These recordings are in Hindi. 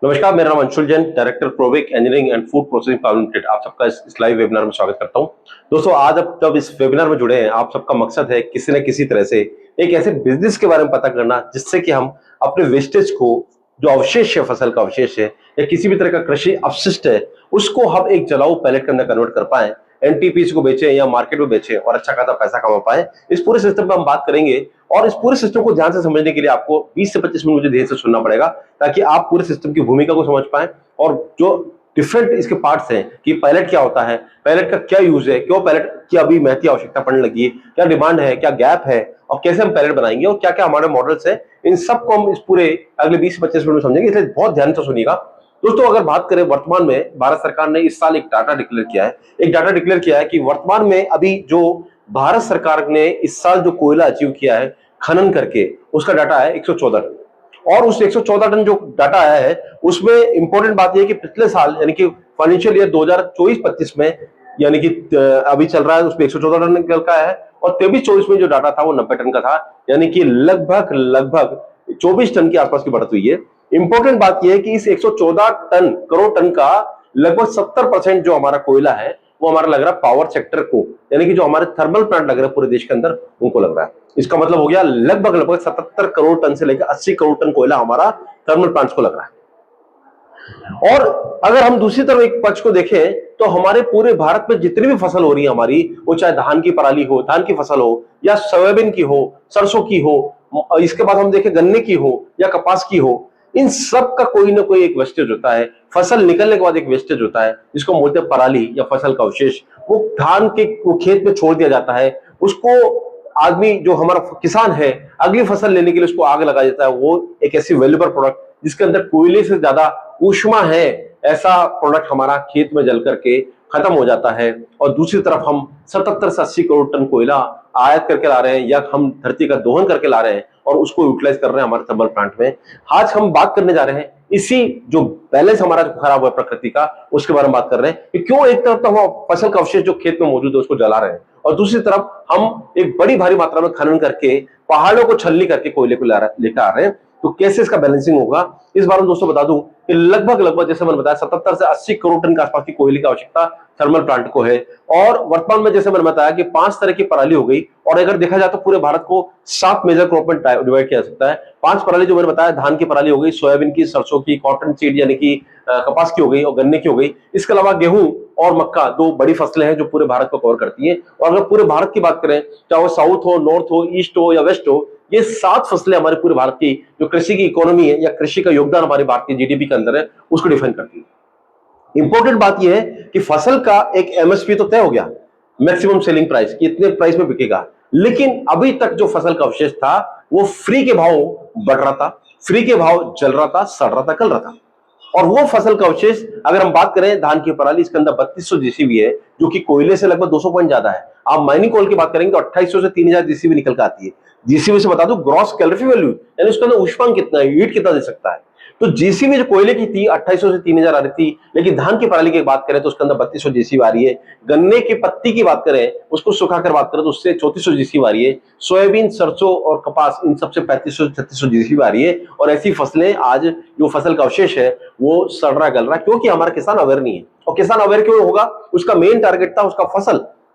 नमस्कार, मेरा नाम Anshul Jain, director Provik engineering and food processing private limited. आप सबका इस लाइव वेबिनार में स्वागत करता हूं। दोस्तों, आज अब जब इस वेबिनार में जुड़े हैं, आप सबका मकसद है किसी न किसी तरह से एक ऐसे बिजनेस के बारे में पता करना जिससे कि हम अपने वेस्टेज को, जो अवशेष है, फसल का अवशेष है या किसी भी तरह का कृषि अपशिष्ट है, उसको हम एक जलाऊ पैलेट के अंदर कन्वर्ट कर पाए, एनटीपीसी को बेचें या मार्केट में बेचें और अच्छा खासा पैसा कमा पाए। इस पूरे सिस्टम पर हम बात करेंगे और इस पूरे सिस्टम को ध्यान से समझने के लिए आपको 20 से 25 मिनट मुझे ध्यान से सुनना पड़ेगा, ताकि आप पूरे सिस्टम की भूमिका को समझ पाएं और जो डिफरेंट इसके पार्ट्स हैं कि पैलेट क्या होता है, पैलेट का क्या यूज है, क्यों पैलेट की अभी महती आवश्यकता पड़ने लगी है, क्या डिमांड है, क्या गैप है और कैसे हम पैलेट बनाएंगे और क्या क्या हमारे मॉडल्स हैं, इन सबको हम इस पूरे अगले 20 से 25 मिनट में समझेंगे। इसलिए बहुत ध्यान से सुनिएगा। दोस्तों, अगर बात करें वर्तमान में, भारत सरकार ने इस साल एक डाटा डिक्लेयर किया है कि वर्तमान में अभी जो भारत सरकार ने इस साल जो कोयला अचीव किया है खनन करके, उसका डाटा है 114 टन। और उस 114 टन जो डाटा आया है उसमें इंपॉर्टेंट बात यह है कि पिछले साल यानी कि फाइनेंशियल ईयर 2024-25 में, यानी कि अभी चल रहा है, उसमें 114 टन निकल का है और 23-24 में जो डाटा था वो 90 टन का था, यानी कि लगभग 24 टन के आसपास की बढ़त हुई है। इंपॉर्टेंट बात यह है कि इस 114 टन करोड़ टन का लगभग 70% जो हमारा कोयला है वो हमारा लग रहा है पावर सेक्टर को, यानी कि जो हमारे थर्मल प्लांट लग रहे हैं पूरे देश के अंदर, उनको लग रहा है। इसका मतलब हो गया लगभग 77 करोड़ टन से लेकर 80 करोड़ टन कोयला हमारा थर्मल प्लांट्स को लग रहा है। और अगर हम दूसरी तरफ एक पक्ष को देखें तो हमारे पूरे भारत में जितनी भी फसल हो रही है हमारी, वो चाहे धान की पराली हो, धान की फसल हो या सोयाबीन की हो, सरसों की हो, इसके बाद हम देखें गन्ने की हो या कपास की हो, इन सब का कोई ना कोई एक वेस्टेज होता है। फसल निकलने के बाद एक वेस्टेज होता है जिसको बोलते हैं पराली या फसल का अवशेष। वो धान के वो खेत में छोड़ दिया जाता है, उसको आदमी जो हमारा किसान है अगली फसल लेने के लिए उसको आग लगा देता है। वो एक ऐसी वैल्यूएबल प्रोडक्ट जिसके अंदर कोयले से ज्यादा ऊष्मा है, ऐसा प्रोडक्ट हमारा खेत में जल करके खत्म हो जाता है। और दूसरी तरफ हम 77 से 80 करोड़ टन कोयला आयात करके ला रहे हैं या हम धरती का दोहन करके ला रहे हैं और उसको यूटिलाइज कर रहे हैं हमारे थर्मल प्लांट में। आज हम बात करने जा रहे हैं इसी जो बैलेंस हमारा जो खराब हुआ है प्रकृति का, उसके बारे में बात कर रहे हैं कि क्यों एक तरफ तो हम फसल का अवशेष जो खेत में मौजूद है उसको जला रहे हैं और दूसरी तरफ हम एक बड़ी भारी मात्रा में खनन करके पहाड़ों को छलनी करके कोयले को लेकर आ रहे हैं। तो कैसे इसका बैलेंसिंग होगा, इस बारे में दोस्तों बता दूं कि लगभग जैसे मैंने बताया 77 से 80 करोड़ टन के आसपास की कोयले की आवश्यकता थर्मल प्लांट को है। और वर्तमान में जैसे मैंने बताया कि 5 तरह की पराली हो गई और अगर देखा जाए तो पूरे भारत को 7 मेजर क्रॉप में डिवाइड किया जा सकता है। 5 पराली जो मैंने बताया, धान की पराली हो गई, सोयाबीन की, सरसों की, कॉटन सीड यानी कि कपास की हो गई और गन्ने की हो गई। इसके अलावा गेहूं और मक्का, 2 बड़ी फसलें हैं जो पूरे भारत को कवर करती हैं। और अगर पूरे भारत की बात करें, चाहे वो साउथ हो, नॉर्थ हो, ईस्ट हो या वेस्ट हो, ये 7 फसलें हमारे पूरे भारत की जो कृषि की इकोनॉमी है या कृषि का योगदान हमारे भारत की जीडीपी के अंदर है, उसको डिफाइन करती है। इंपॉर्टेंट बात यह है कि फसल का एक एमएसपी तो तय हो गया, मैक्सिमम सेलिंग प्राइस कि इतने प्राइस में बिकेगा, लेकिन अभी तक जो फसल का अवशेष था वो फ्री के भाव बढ़ रहा था, फ्री के भाव जल रहा था, सड़ रहा था, गल रहा था। और वो फसल का अवशेष, अगर हम बात करें धान की पराली, इसके अंदर 3200 जीसीबी है जो कि कोयले से लगभग 200 पॉइंट ज्यादा है। आप माइनिंग कोल की बात करेंगे तो 2800 से 3000 जीसीबी निकल कर आती है। जीसीबी से बता दूं ग्रॉस कैलोरी वैल्यू, यानी उसके अंदर ऊष्मांक कितना है, हीट कितना दे सकता है। तो जीसीबी जो कोयले की थी 2800 से 3000 आ रही थी, लेकिन धान की पराली की बात करें तो उसके अंदर 3200 जीसीबी आ रही है। गन्ने की पत्ती की बात करें, उसको सुखाकर बात करें तो उससे 3400 जीसीबी आ रही है। सोयाबीन, सरसों और कपास, इन सबसे 3500-3600 जीसीबी आ रही है। और ऐसी फसलें आज जो फसल का अवशेष है वो सड़ रहा गल रहा, क्योंकि हमारा किसान अवेयर नहीं है। और किसान अवेयर क्यों होगा, उसका मेन टारगेट था उसका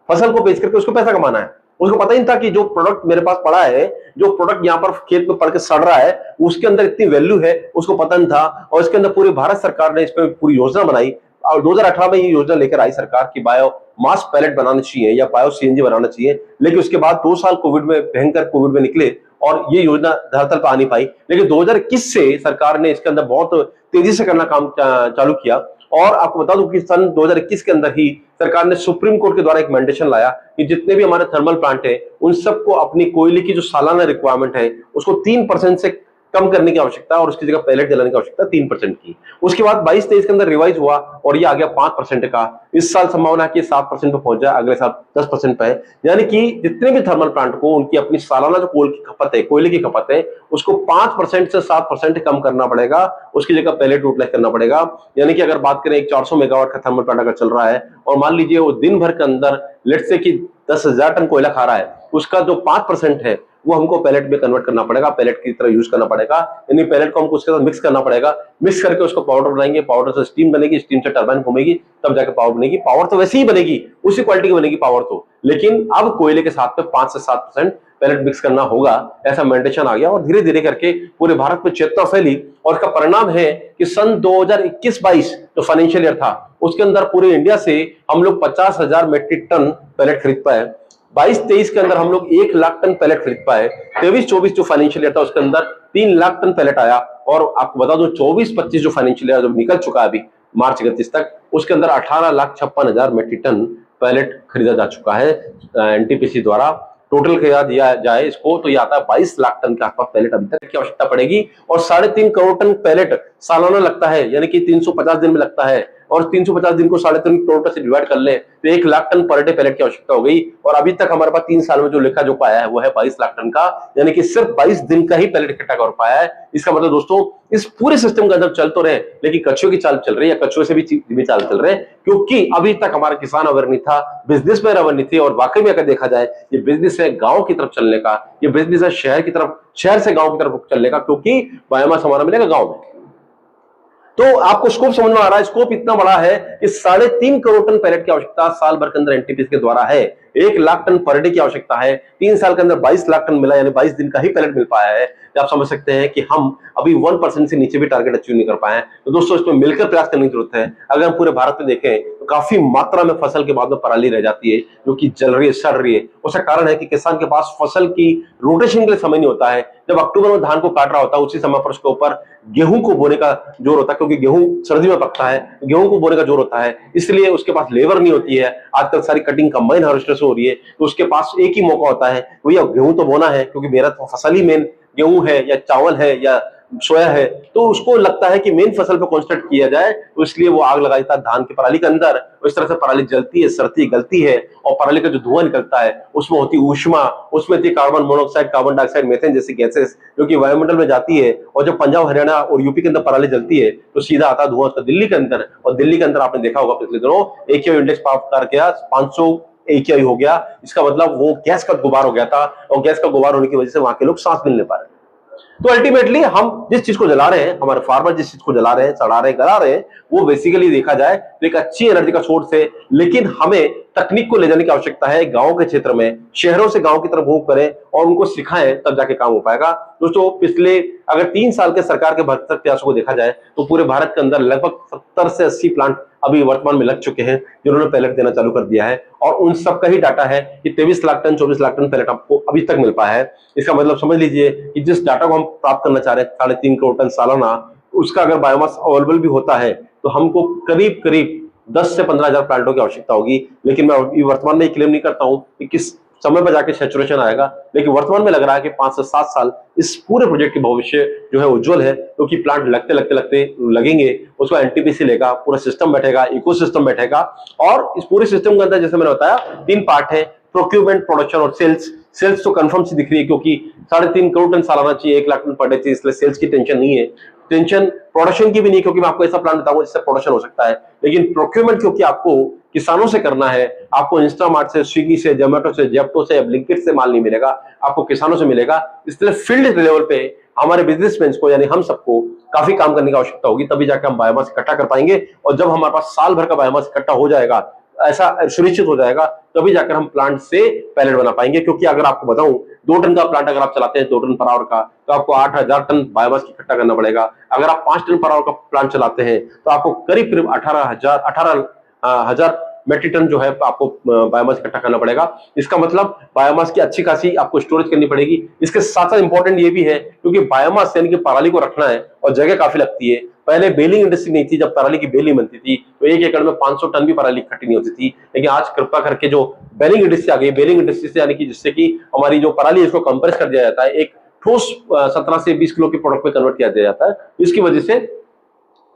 फसल को बेच करके उसको पैसा कमाना है। उसको पता ही नहीं था कि जो प्रोडक्ट मेरे पास पड़ा है, जो प्रोडक्ट यहाँ पर खेत में पड़ के सड़ रहा है, उसके अंदर इतनी वैल्यू है, उसको पता नहीं था। और इसके अंदर पूरी भारत सरकार ने इस पर पूरी योजना बनाई और 2018 में ये योजना लेकर आई सरकार की बायो मास पैलेट बनाना चाहिए या बायो सीएनजी बनाना चाहिए। लेकिन उसके बाद 2 साल कोविड में, भयंकर कोविड में निकले और ये योजना धरातल पर आ नहीं पाई। लेकिन 2021 से सरकार ने इसके अंदर बहुत तेजी से करना काम चालू किया। और आपको बता दूं कि सन 2021 के अंदर ही सरकार ने सुप्रीम कोर्ट के द्वारा एक मैंडेशन लाया कि जितने भी हमारे थर्मल प्लांट है उन सबको अपनी कोयले की जो सालाना रिक्वायरमेंट है उसको 3% से कम करने की आवश्यकता है और उसकी जगह पैलेट जलाने की आवश्यकता 3% की। उसके बाद 22-23 के अंदर रिवाइज हुआ और ये आ गया 5% का। इस साल संभावना है कि 7% पे पहुंच जाए, अगले साल 10% पे है। यानी कि जितने भी थर्मल प्लांट को उनकी अपनी सालाना जो कोल की खपत है, कोयले की खपत है, उसको 5% से 7% कम करना पड़ेगा, उसकी जगह पैलेट यूटिलाइज करना पड़ेगा। यानी कि अगर बात करें एक 400 मेगावाट का थर्मल प्लांट अगर चल रहा है और मान लीजिए वो दिन भर के अंदर लेट्स से कि 10,000 टन कोयला खा रहा है, उसका जो 5% है वो हमको पैलेट में कन्वर्ट करना पड़ेगा, पैलेट की तरह यूज करना पड़ेगा। यानी पैलेट को हमको उसके साथ मिक्स करना पड़ेगा, मिक्स करके उसको पाउडर बनाएंगे, पाउडर से स्टीम बनेगी, स्टीम से टरबाइन घूमेगी, तब जाके पावर बनेगी। पावर तो वैसे ही बनेगी, उसी क्वालिटी की बनेगी पावर तो, लेकिन अब कोयले के साथ में 5 से 7% पैलेट मिक्स करना होगा, ऐसा मैंडेशन आ गया। और धीरे धीरे करके पूरे भारत में चेतना फैली, और इसका परिणाम है कि सन 2021-22 जो फाइनेंशियल ईयर था, उसके अंदर पूरे इंडिया से हम लोग 50,000 मेट्रिक टन पैलेट खरीद पाए। 22-23 के अंदर हम लोग 1 लाख टन पैलेट खरीद पाए। 23-24 जो फाइनेंशियल ईयर था, उसके अंदर 3 लाख टन पैलेट आया। और आपको बता दूं 24-25 जो फाइनेंशियल ईयर जो निकल चुका है अभी मार्च 31 तक, उसके अंदर 18,56,000 मेट्रिक टन पैलेट खरीदा जा चुका है एनटीपीसी द्वारा। टोटल खरीदा दिया जाए इसको तो ये आता है 22 लाख टन के आसपास पैलेट अभी तक की आवश्यकता पड़ेगी। और 3.5 करोड़ टन पैलेट सालाना लगता है, यानी कि 350 दिन में लगता है। और 350 दिन को 3.5 करोड़ से डिवाइड कर ले तो 1 lakh ton per day pallet की आवश्यकता हो गई। और अभी तक हमारे पास 3 साल में जो लेखा जो पाया है वो है 22 लाख टन का, यानी कि सिर्फ 22 दिन का ही पैलेट इकट्ठा कर पाया है। इसका मतलब दोस्तों इस पूरे सिस्टम के अंदर चल तो रहे, लेकिन कछुए की चाल चल रही है, कछुए से भी चाल चल रहे हैं, क्योंकि अभी तक हमारा किसान अवेयर नहीं था, बिजनेसमैन अवेयर नहीं थे। और वाकई में अगर देखा जाए ये बिजनेस है गांव की तरफ चलने का, ये बिजनेस है शहर की तरफ, शहर से गांव की तरफ चलने का, क्योंकि बायोमास हमारा मिलेगा गांव में। तो आपको स्कोप समझ में आ रहा है, स्कोप इतना बड़ा है कि 3.5 करोड़ टन पैलेट की आवश्यकता साल भर के अंदर एनटीपीसी के द्वारा है। 1 लाख टन पर डे की आवश्यकता है। 3 साल के अंदर 22 लाख टन मिला, यानी 22 दिन का ही पैलेट मिल पाया है। आप समझ सकते हैं कि हम अभी 1% से नीचे भी टारगेट अचीव नहीं कर पाए हैं। तो दोस्तों इसमें मिलकर प्रयास करने की जरूरत है। अगर हम पूरे भारत में देखें तो काफी मात्रा में फसल के बाद में पराली रह जाती है, जो कि जल रही है, सड़ रही है। उसका कारण है कि किसान के पास फसल की रोटेशन के लिए समय नहीं होता है। जब अक्टूबर में धान को काट रहा होता है, उसी समय पर उसके ऊपर गेहूं को बोने का जोर होता है, क्योंकि गेहूं सर्दी में पकता है, गेहूं को बोने का जोर होता है, इसलिए उसके पास लेबर नहीं होती है। आजकल सारी कटिंग कंबाइन हार्वेस्टर से हो रही है, तो उसके पास एक ही मौका होता है, भैया गेहूं तो बोना है, क्योंकि मेरा तो फसल ही मेन गेहूं है या चावल है या सोया है। तो उसको लगता है कि मेन फसल पे कॉन्सेंट्रेट किया जाए, तो इसलिए वो आग लगा देता है धान की पराली के अंदर। इस तरह से पराली जलती है, सड़ती है, गलती है, और पराली का जो धुआं निकलता है उसमें होती ऊष्मा, उसमें होती carbon monoxide, carbon dioxide, methane जैसी गैसेस जो कि वायुमंडल में जाती है। और जब पंजाब, हरियाणा और यूपी के अंदर पराली जलती है तो सीधा आता है धुआं उसका दिल्ली के अंदर। और दिल्ली के अंदर आपने देखा होगा पिछले दिनों AQI इंडेक्स पार किया, 500 AQI हो गया। इसका मतलब वो गैस का गुबार हो गया था, और गैस का गुबार होने की वजह से वहां के लोग सांस नहीं ले पा रहे। तो अल्टीमेटली हम जिस चीज को जला रहे हैं, हमारे फार्मर जिस चीज को जला रहे हैं, सड़ा रहे हैं, गला रहे हैं, वो बेसिकली देखा जाए तो एक अच्छी एनर्जी का सोर्स है। लेकिन हमें तकनीक को ले जाने की आवश्यकता है गांव के क्षेत्र में, शहरों से गांव की तरफ मूव करें और उनको सिखाएं, तब जाके काम हो पाएगा। दोस्तों पिछले अगर 3 साल के सरकार के भरसक प्रयासों को देखा जाए तो पूरे भारत के अंदर लगभग 70 से 80 प्लांट अभी वर्तमान में लग चुके हैं, जिन्होंने पैलेट देना चालू कर दिया है। और उन सब का ही डाटा है कि 23 lakh ton 24 lakh ton pallet आपको अभी तक मिल पाया है। इसका मतलब समझ लीजिए कि जिस डाटा को हम प्राप्त करना चाह रहे हैं 3.5 करोड़ टन सालाना, उसका अगर बायोमास अवेलेबल भी होता है तो हमको करीब करीब 10 से 15,000 प्लांटों की आवश्यकता होगी। लेकिन मैं वर्तमान में क्लेम नहीं करता हूं कि किस समय पर जाके सैचुरेशन आएगा, लेकिन वर्तमान में लग रहा है कि 5 से 7 साल इस पूरे प्रोजेक्ट की भविष्य जो है उज्जवल है, क्योंकि प्लांट लगते लगेंगे, उसको एनटीपीसी लेगा, पूरा सिस्टम बैठेगा, इकोसिस्टम बैठेगा। और इस पूरे सिस्टम के अंदर जैसे मैंने बताया 3 पार्ट है, प्रोक्यूरमेंट, प्रोडक्शन और सेल्स। सेल्स तो कंफर्म सी दिख रही है, क्योंकि 3.5 करोड़ टन सालाना चाहिए, 1 लाख टन पर डे चाहिए, इसलिए सेल्स की टेंशन नहीं है। टेंशन प्रोडक्शन की भी नहीं, क्योंकि मैं आपको ऐसा प्लान बताऊंगा जिससे प्रोडक्शन हो सकता है। लेकिन प्रोक्यूरमेंट क्योंकि आपको किसानों से करना है, आपको इंस्टामार्ट से, स्विगी से, जोमेटो से, जेप्टो से, ब्लिंकिट से माल नहीं मिलेगा, आपको किसानों से मिलेगा। इसलिए फील्ड लेवल पे हमारे बिजनेसमैन को, यानी हम सबको काफी काम करने की आवश्यकता होगी, तभी जाकर हम बायोमास इकट्ठा कर पाएंगे। और जब हमारे पास साल भर का बायोमास इकट्ठा हो जाएगा, ऐसा सुनिश्चित हो जाएगा, तभी जाकर हम प्लांट से पैलेट बना पाएंगे। क्योंकि अगर आपको बताऊं 2 टन का प्लांट अगर आप चलाते हैं 2 टन पर आवर का, तो आपको 8,000 टन बायोमास इकट्ठा करना पड़ेगा। अगर आप 5 टन पर आवर का प्लांट चलाते हैं तो आपको करीब करीब 18,000 मेट्रिक टन जो है आपको बायोमास इकट्ठा करना पड़ेगा। इसका मतलब बायोमास की अच्छी खासी आपको स्टोरेज करनी पड़ेगी। इसके साथ साथ इंपॉर्टेंट ये भी है, क्योंकि बायोमास यानी कि पराली को रखना है और जगह काफी लगती है। पहले बेलिंग इंडस्ट्री नहीं थी, जब पराली की बेलिंग बनती थी तो 1 एकड़ में 500 टन भी पराली इकट्ठी नहीं होती थी। लेकिन आज कृपा करके जो बेलिंग इंडस्ट्री आ गई, बेलिंग इंडस्ट्री से यानी कि जिससे कि हमारी जो पराली है इसको कंप्रेस कर दिया जाता है, एक ठोस 17 से 20 किलो के प्रोडक्ट में कन्वर्ट किया जाता है। इसकी वजह से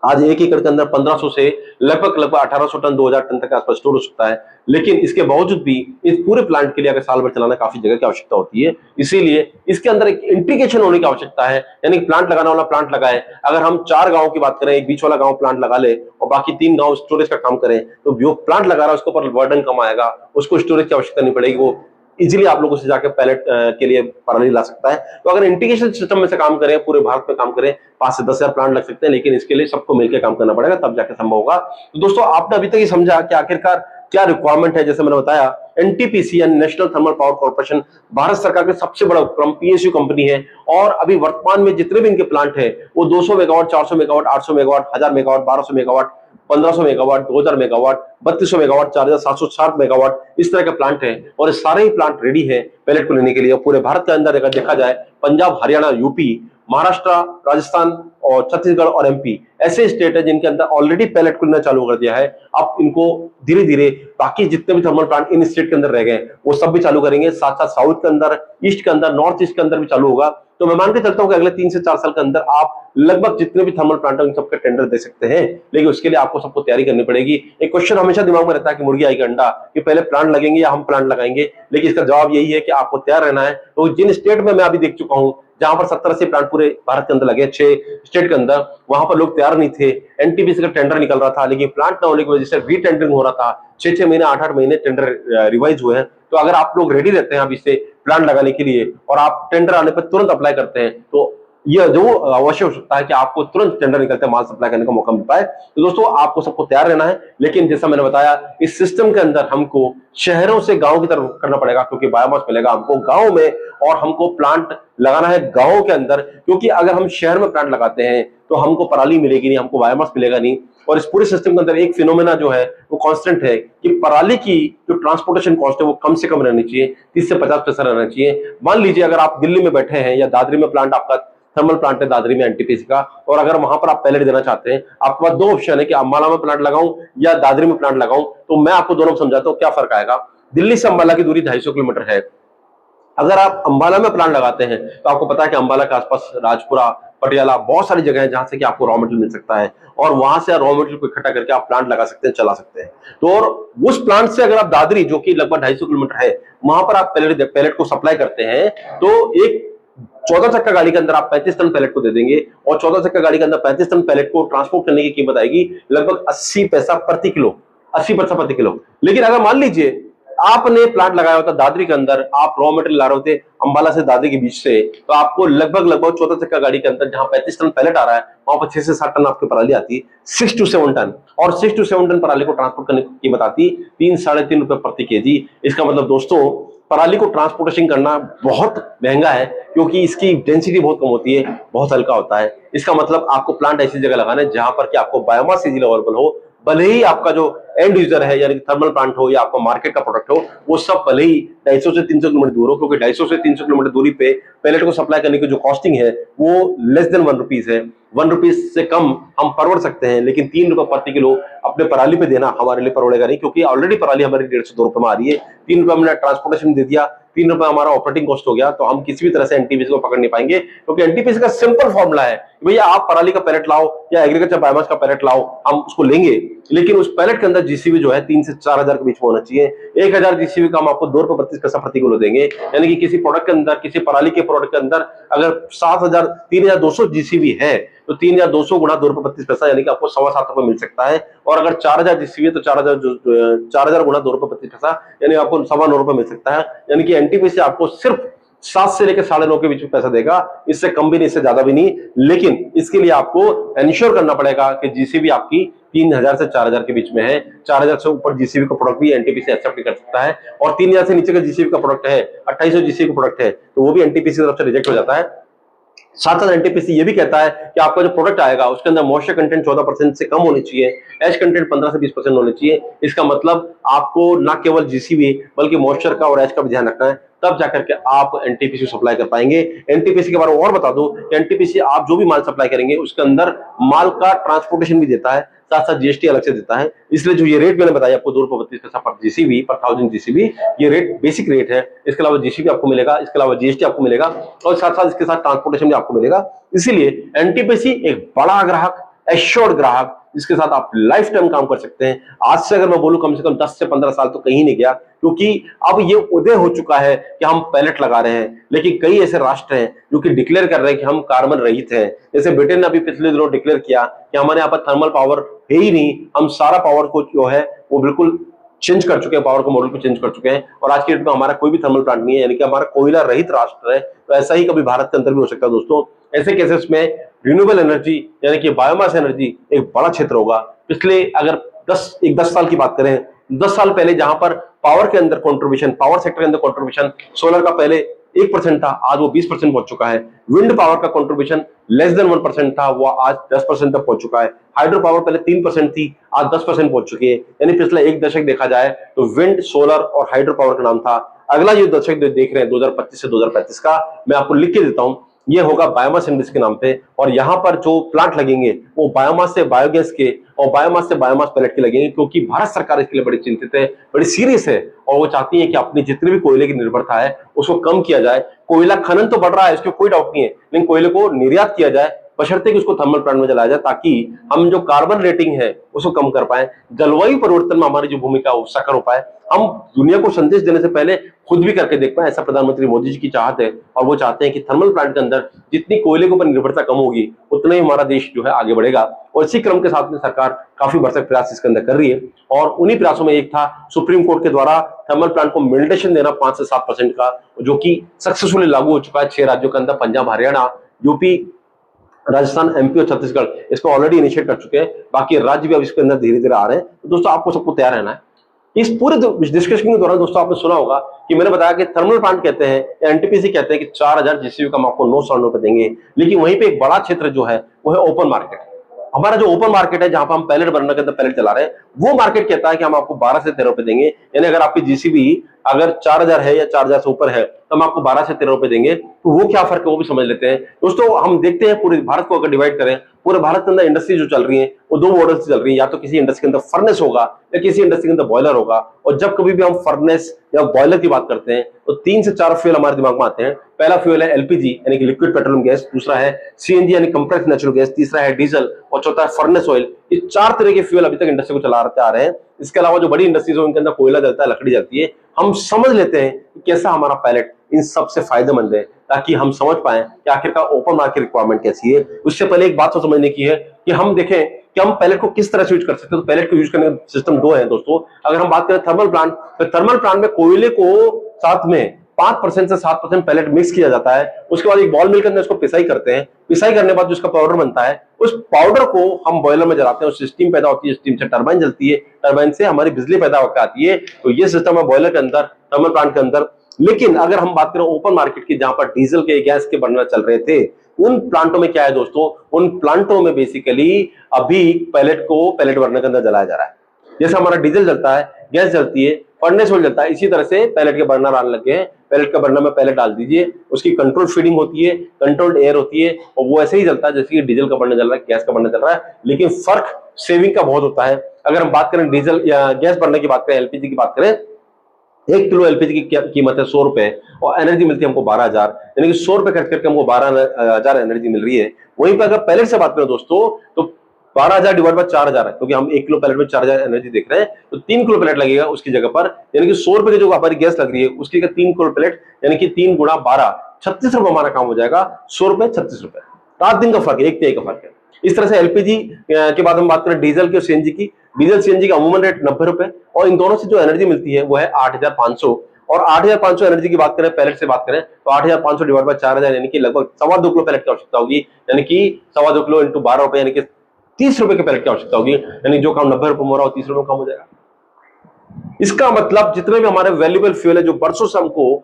आज 1 एकड़ के अंदर 1500 से लगभग 1800 टन 2000 टन तक आसपास स्टोर हो सकता है। लेकिन इसके बावजूद भी इस पूरे प्लांट के लिए अगर साल भर चलाना काफी जगह की आवश्यकता होती है, इसीलिए इसके अंदर एक इंटीग्रेशन होने की आवश्यकता है। यानी प्लांट लगाने वाला प्लांट लगाए। अगर हम 4 गांव की बात करें, एक बीच वाला गांव प्लांट लगा ले और बाकी 3 गांव स्टोरेज का काम करें, तो जो प्लांट लगा रहा है उसके ऊपर बर्डन कम आएगा, उसको स्टोरेज की आवश्यकता नहीं पड़ेगी, वो इजीली आप लोगों से जाके पैलेट के लिए पराली ला सकता है। तो अगर इंटीग्रेशन सिस्टम में से काम करें, पूरे भारत में काम करें, 5 से 10 हजार प्लांट लग सकते हैं, लेकिन इसके लिए सबको मिलकर काम करना पड़ेगा, तब जाके संभव होगा। तो दोस्तों आपने अभी तक ये समझा कि आखिरकार क्या रिक्वायरमेंट है। जैसे मैंने बताया, एनटीपीसी यानी national thermal power corporation Bharat सरकार का सबसे बड़ा उपक्रम पीएसयू कंपनी है, और अभी वर्तमान में जितने भी इनके प्लांट है वो 200 megawatt, 400 megawatt, 800 megawatt, 1000 megawatt, 1200 megawatt, 1500 megawatt, 2000 megawatt, 3200 megawatt, 4760 megawatt, इस तरह के प्लांट है। और ये सारे ही प्लांट रेडी है पैलेट को लेने के लिए। पूरे भारत के अंदर अगर देखा जाए, पंजाब, हरियाणा, यूपी, महाराष्ट्र, राजस्थान और छत्तीसगढ़ और एमपी ऐसे स्टेट है जिनके अंदर ऑलरेडी पैलेट को लेना चालू कर दिया है। अब इनको धीरे धीरे बाकी जितने भी थर्मल प्लांट इन स्टेट के अंदर रह गए वो सब भी चालू करेंगे। साथ साथ साउथ के अंदर, ईस्ट के अंदर, नॉर्थ ईस्ट के अंदर भी चालू होगा। तो मैं मान के चलता हूं कि अगले 3 से 4 साल के अंदर आप लगभग जितने भी थर्मल प्लांट है उन सबके टेंडर दे सकते हैं। लेकिन उसके लिए आपको सबको तैयारी करनी पड़ेगी। एक क्वेश्चन हमेशा दिमाग में रहता है कि मुर्गी आई का अंडा, कि पहले प्लांट लगेंगे या हम प्लांट लगाएंगे। लेकिन इसका जवाब यही है कि आपको तैयार रहना है। तो जिन स्टेट में मैं अभी देख चुका हूं जहां पर 70-80 प्लांट पूरे भारत के अंदर लगे, 6 स्टेट के अंदर, वहां पर लोग तैयार नहीं थे। एनटीपीसी का टेंडर निकल रहा था, लेकिन प्लांट न होने की वजह से रीटेंडरिंग हो रहा था। 6-6 महीने, 8-8 महीने टेंडर रिवाइज हुए हैं। तो अगर आप लोग रेडी रहते हैं अभी से प्लांट लगाने के लिए और आप टेंडर आने पर तुरंत अप्लाई करते हैं, तो यह जो अवश्य हो सकता है कि आपको तुरंत टेंडर निकलते माल सप्लाई करने का मौका मिल पाए। तो दोस्तों आपको सबको तैयार रहना है। लेकिन जैसा मैंने बताया, इस सिस्टम के अंदर हमको शहरों से गांव की तरफ करना पड़ेगा, क्योंकि बायोमास मिलेगा हमको गांव में, और हमको प्लांट लगाना है गांव के अंदर। क्योंकि अगर हम शहर में प्लांट लगाते हैं तो हमको पराली मिलेगी नहीं, हमको बायोमास मिलेगा नहीं। और इस पूरे सिस्टम के अंदर एक फिनोमेना जो है वो कांस्टेंट है कि पराली की जो ट्रांसपोर्टेशन कॉस्ट है वो कम से कम रहनी चाहिए, 30 से 50% रहना चाहिए। मान लीजिए अगर आप दिल्ली में बैठे हैं या दादरी में प्लांट, आपका थर्मल प्लांट है दादरी में एनटीपीसी का, और अगर वहां पर आप पैलेट देना चाहते हैं, आपके पास 2 ऑप्शन है कि अंबाला में प्लांट लगाऊं या दादरी में प्लांट लगाऊं। तो मैं आपको दोनों समझाता हूं क्या फर्क आएगा। दिल्ली से अंबाला की दूरी 250 किलोमीटर है। अगर आप अंबाला में प्लांट लगाते हैं तो आपको पता है कि अंबाला के आसपास राजपुरा, पटियाला, बहुत सारी जगह है जहां से कि आपको रॉ मटेरियल मिल सकता है, और वहां से रॉ मटेरियल को इकट्ठा करके आप प्लांट लगा सकते हैं, चला सकते हैं। तो और उस प्लांट से अगर आप दादरी, जो कि लगभग 250 किलोमीटर है, वहां पर आप पैलेट को सप्लाई करते हैं, तो एक 14 चक्का गाड़ी के अंदर आप 35 टन पैलेट को दे देंगे, और 14 चक्का गाड़ी के अंदर 35 टन पैलेट को ट्रांसपोर्ट करने की कीमत आएगी लगभग 80 पैसा प्रति किलो, 80 पैसा प्रति किलो। लेकिन अगर मान लीजिए आपने प्लांट लगाया होता दादरी के अंदर, आप रॉ मटेरियल ला रहे होते अंबाला से दादरी के बीच से, तो आपको लगभग 14 चक्का गाड़ी के अंदर जहां 35 टन पैलेट आ रहा है, वहां पर 6 से 7 टन आपकी पराली आती है, 6 to 7 टन। और 6 to 7 टन पराली को ट्रांसपोर्ट करने की कीमत आती 3-3.5 रुपए प्रति केजी। इसका मतलब दोस्तों पराली को ट्रांसपोर्टेशन करना बहुत महंगा है, क्योंकि इसकी डेंसिटी बहुत कम होती है, बहुत हल्का होता है। इसका मतलब आपको प्लांट ऐसी जगह लगाना है जहां पर कि आपको बायोमास इजीली अवेलेबल हो। भले ही आपका जो एंड यूजर है यानी थर्मल प्लांट हो या आपका मार्केट का प्रोडक्ट हो, वो सब भले ही 250 से 300 किलोमीटर दूर हो, क्योंकि 250 से 300 किलोमीटर दूरी पे पैलेट को सप्लाई करने की जो कॉस्टिंग है वो लेस देन 1 रुपीज है। 1 रुपीज से कम हम परवड़ सकते हैं, लेकिन 3 रुपए प्रति किलो अपने पराली पे देना हमारे लिए परवड़ेगा नहीं, क्योंकि ऑलरेडी पराली हमारी 150-2 रुपए में आ रही है। 3 रुपए हमने ट्रांसपोर्टेशन दे दिया, 3 रुपए हमारा ऑपरेटिंग कॉस्ट हो गया, तो हम किसी भी तरह से एनटीपीसी को पकड़ नहीं पाएंगे। क्योंकि एनटीपीसी का सिंपल फॉर्मूला है, भैया आप पराली का पैलेट लाओ या एग्रीकल्चर बायोमास का पैलेट लाओ, हम उसको लेंगे, लेकिन उस पैलेट के अंदर जीसीबी जो है 3 से 4 हजार के बीच में होना चाहिए। 1000 जीसीबी का हम आपको 2 रुपए 32 पैसा प्रति किलो देंगे। यानी कि किसी प्रोडक्ट के अंदर, किसी पराली के प्रोडक्ट के अंदर अगर 3200 जीसीबी है, तो 3200 गुणा 2 रुपए 32 पैसा, यानी कि आपको 7.25 रुपए मिल सकता है। और अगर 4000 जीसीबी है तो 4000 गुणा 2 रुपए 32 पैसा, यानी आपको 9.25 रुपए मिल सकता है। यानी कि एनटीपीसी आपको सिर्फ 7 से लेकर 9.5 के बीच में पैसा देगा, इससे कम भी नहीं, इससे ज्यादा भी नहीं। लेकिन इसके लिए आपको एंश्योर करना पड़ेगा कि जीसीबी आपकी 3000 से 4000 के बीच में है। 4000 से ऊपर जीसीबी का प्रोडक्ट भी एनटीपीसी एक्सेप्ट कर सकता है, और 3000 से नीचे का जीसीबी का प्रोडक्ट है, 2800 जीसीबी का प्रोडक्ट है, तो वो भी एनटीपीसी की तरफ से रिजेक्ट हो जाता है। साथ साथ एनटीपीसी ये भी कहता है कि आपका जो प्रोडक्ट आएगा उसके अंदर मॉइस्चर कंटेंट 14% से कम होनी चाहिए, एश कंटेंट 15 से 20% होनी चाहिए। इसका मतलब आपको ना केवल जीसीबी बल्कि मॉइस्चर का और एश का भी ध्यान रखना है, तब जाकर के आप एनटीपीसी सप्लाई कर पाएंगे। एनटीपीसी के बारे में और बता दूं कि एनटीपीसी आप जो भी माल सप्लाई करेंगे उसके अंदर माल का ट्रांसपोर्टेशन भी देता है, साथ साथ जीएसटी अलग से देता है। इसलिए जो ये रेट मैंने बताया आपको 2 रुपए 32 पैसा पर जीसीबी, पर 1000 जीसीबी, ये रेट बेसिक रेट है। इसके अलावा जीसीबी आपको मिलेगा, इसके अलावा जीएसटी आपको मिलेगा, और साथ साथ इसके साथ ट्रांसपोर्टेशन भी आपको मिलेगा। इसीलिए एनटीपीसी एक बड़ा ग्राहक, एश्योर्ड ग्राहक, जिसके साथ आप लाइफ टाइम काम कर सकते हैं। आज से अगर मैं बोलूं कम से कम 10 से 15 साल तो कहीं नहीं गया, क्योंकि अब ये उदय हो चुका है कि हम पैलेट लगा रहे हैं। लेकिन कई ऐसे राष्ट्र हैं जो कि डिक्लेयर कर रहे हैं कि हम कार्बन रहित हैं। जैसे ब्रिटेन ने अभी पिछले दिनों डिक्लेयर किया कि हमारे यहाँ पर थर्मल पावर है ही नहीं, हम सारा पावर को जो है वो बिल्कुल चेंज कर चुके हैं, पावर को मॉडल को चेंज कर चुके हैं और आज की डेट में हमारा कोई भी थर्मल प्लांट नहीं है, यानी कि हमारा कोयला रहित राष्ट्र है। तो ऐसा ही कभी भारत के अंदर भी हो सकता है दोस्तों। ऐसे केसेस में रिन्यूएबल एनर्जी यानी कि बायोमास एनर्जी एक बड़ा क्षेत्र होगा। पिछले अगर 10 साल की बात करें, 10 साल पहले जहां पर पावर के अंदर कंट्रीब्यूशन, पावर सेक्टर के अंदर कंट्रीब्यूशन सोलर का पहले 1% था, आज वो 20% पहुंच चुका है। विंड पावर का कंट्रीब्यूशन लेस देन 1% था, वो आज 10% तक पहुंच चुका है। हाइड्रो पावर पहले 3% थी, आज 10% पहुंच चुकी है। यानी पिछला एक दशक देखा जाए तो विंड, सोलर और हाइड्रो पावर का नाम था। अगला जो दशक देख रहे हैं 2025 से 2035 का, मैं आपको लिख के देता हूं, ये होगा बायोमास इंडस्ट्री के नाम पे। और यहां पर जो प्लांट लगेंगे वो बायोमास से बायोगैस के और बायोमास से बायोमास पैलेट के लगेंगे, क्योंकि भारत सरकार इसके लिए बड़ी चिंतित है, बड़ी सीरियस है और वो चाहती है कि अपनी जितनी भी कोयले की निर्भरता है उसको कम किया जाए। कोयला खनन तो बढ़ रहा है, इसमें कोई डाउट नहीं है, लेकिन कोयले को निर्यात किया जाए, बशर्ते कि उसको थर्मल प्लांट में जलाया जाए, ताकि हम जो कार्बन रेटिंग है उसको कम कर पाए, जलवायु परिवर्तन में हमारी जो भूमिका है वो साकार हो पाए, हम दुनिया को संदेश देने से पहले खुद भी करके देख पाए। ऐसा प्रधानमंत्री मोदी जी की चाहत है और वो चाहते हैं कि थर्मल प्लांट के अंदर जितनी कोयले के ऊपर निर्भरता कम होगी उतना ही हमारा देश जो है आगे बढ़ेगा। और इसी क्रम के साथ में सरकार काफी भरसक प्रयास इसके अंदर कर रही है और उन्हीं प्रयासों में एक था सुप्रीम कोर्ट के द्वारा थर्मल प्लांट को मेडिटेशन देना 5 से 7% का, जो कि सक्सेसफुली लागू हो चुका है 6 राज्यों के अंदर। पंजाब, हरियाणा, यूपी, राजस्थान, एमपी और छत्तीसगढ़ इसको ऑलरेडी इनिशिएट कर चुके हैं। बाकी राज्य भी अब इसके अंदर धीरे धीरे आ रहे हैं। तो दोस्तों आपको सबको तैयार रहना है। इस पूरे डिस्कशन के दौरान दोस्तों आपने सुना होगा कि मैंने बताया कि थर्मल प्लांट कहते हैं या एनटीपीसी कहते हैं कि 4000 जीसीबी का हम आपको 900 रुपए देंगे, लेकिन वहीं पे एक बड़ा क्षेत्र जो है वो है ओपन मार्केट। हमारा जो ओपन मार्केट है जहां पर हम पैलेट बर्नर के अंदर पैलेट चला रहे हैं, वो मार्केट कहता है कि हम आपको 12 से 13 रुपए देंगे। यानी अगर आपकी जीसीबी अगर 4000 है या 4000 से ऊपर है तो हम आपको 12 से 13 रुपए देंगे। तो वो क्या फर्क है वो भी समझ लेते हैं दोस्तों। हम देखते हैं पूरे भारत को अगर डिवाइड करें, पूरे भारत के अंदर इंडस्ट्री जो चल रही है वो 2 मॉडल से चल रही है। या तो किसी इंडस्ट्री के अंदर फर्नेस होगा या किसी इंडस्ट्री के अंदर बॉयलर होगा। और जब कभी भी हम फर्नेस या बॉयलर की बात करते हैं तो 3 से 4 फ्यूल हमारे दिमाग में आते हैं। पहला फ्यूल है एलपीजी यानी कि लिक्विड पेट्रोलियम गैस, दूसरा है सीएनजी यानी कंप्रेस्ड नेचुरल गैस, तीसरा है डीजल और चौथा है फर्नेस ऑयल। ये 4 तरह के फ्यूल अभी तक इंडस्ट्री को चलाते आ रहे हैं। इसके अलावा जो बड़ी इंडस्ट्रीज है उनके अंदर कोयला जलता है, लकड़ी जलती है। हम समझ लेते हैं कि कैसा हमारा पैलेट इन सबसे फायदेमंद है, ताकि हम समझ पाए कि आखिरकार ओपन मार्केट रिक्वायरमेंट कैसी है। उससे पहले एक बात तो समझने की है कि हम देखें कि हम पैलेट को किस तरह से यूज कर सकते हैं। तो पैलेट को यूज करने का सिस्टम 2 है दोस्तों। अगर हम बात करें थर्मल प्लांट, तो थर्मल प्लांट में कोयले को साथ में 5% से 7% पैलेट मिक्स किया जाता है। उसके बाद एक बॉल मिल के अंदर उसको पिसाई करते हैं। पिसाई करने के बाद जो उसका पाउडर बनता है, उस पाउडर को हम बॉयलर में जलाते हैं, उससे स्टीम पैदा होती है, स्टीम से टरबाइन जलती है, टरबाइन से हमारी बिजली पैदा होकर आती है। तो ये सिस्टम है बॉयलर के अंदर, थर्मल प्लांट के अंदर। लेकिन अगर हम बात करें ओपन मार्केट की, जहां पर डीजल के, गैस के बर्नर चल रहे थे, उन प्लांटों में क्या है दोस्तों, उन प्लांटों में बेसिकली अभी पैलेट को पैलेट बर्नर के अंदर जलाया जा रहा है। जैसे हमारा डीजल जलता है, गैस जलती है, फर्नेस ऑयल जलता है, इसी तरह से पैलेट के बर्नर आने लगे हैं। पैलेट के बर्नर में पैलेट डाल दीजिए, उसकी कंट्रोल फीडिंग होती है, कंट्रोल्ड एयर होती है और वो ऐसे ही जलता है जैसे कि डीजल का बर्नर जल रहा है, गैस का बर्नर चल रहा है। लेकिन फर्क सेविंग का बहुत होता है। अगर हम बात करें डीजल या गैस बर्नर की बात करें, एलपीजी की बात करें, 1 किलो एलपीजी की कीमत है 100 रुपए और एनर्जी मिलती है हमको 12,000, यानी कि 100 रुपए खर्च करके हमको 12,000 एनर्जी मिल रही है। वहीं पर अगर पैलेट से बात करें दोस्तों, तो 12,000 डिवाइड बाय 4,000 है, क्योंकि हम 1 किलो पैलेट में 4,000 एनर्जी देख रहे हैं। तो 3 किलो पैलेट लगेगा उसकी जगह पर, यानी कि 100 रुपए की जो हमारी गैस लग रही है उसकी जगह 3 किलो पैलेट, यानी कि 3 गुणा 12, 36 रुपए हमारा काम हो जाएगा। 100 रुपए 36 रुपए, 7 दिन का फर्क है, 1 तिहाई का फर्क है। इस तरह से एलपीजी के बाद हम बात करें डीजल की और सीएनजी की। डीजल सीएनजी का अमूमन रेट 90 रुपए और इन दोनों से जो एनर्जी मिलती है वो है 8,500। और 8,500 एनर्जी की बात करें, पैलेट से बात करें, तो 8,500 डिवाइड बाय 4,000 यानी कि लगभग 2.25 किलो पैलेट की आवश्यकता होगी। यानी कि 2.25 किलो इंटू 12 रुपए, यानी कि 30 रुपए के पैलेट की आवश्यकता होगी। यानी जो काम 90 रुपए में हो रहा हो 30 रुपए में काम हो जाएगा। इसका मतलब जितने भी हमारे वैल्यूएबल फ्यूल है जो बरसों से हमको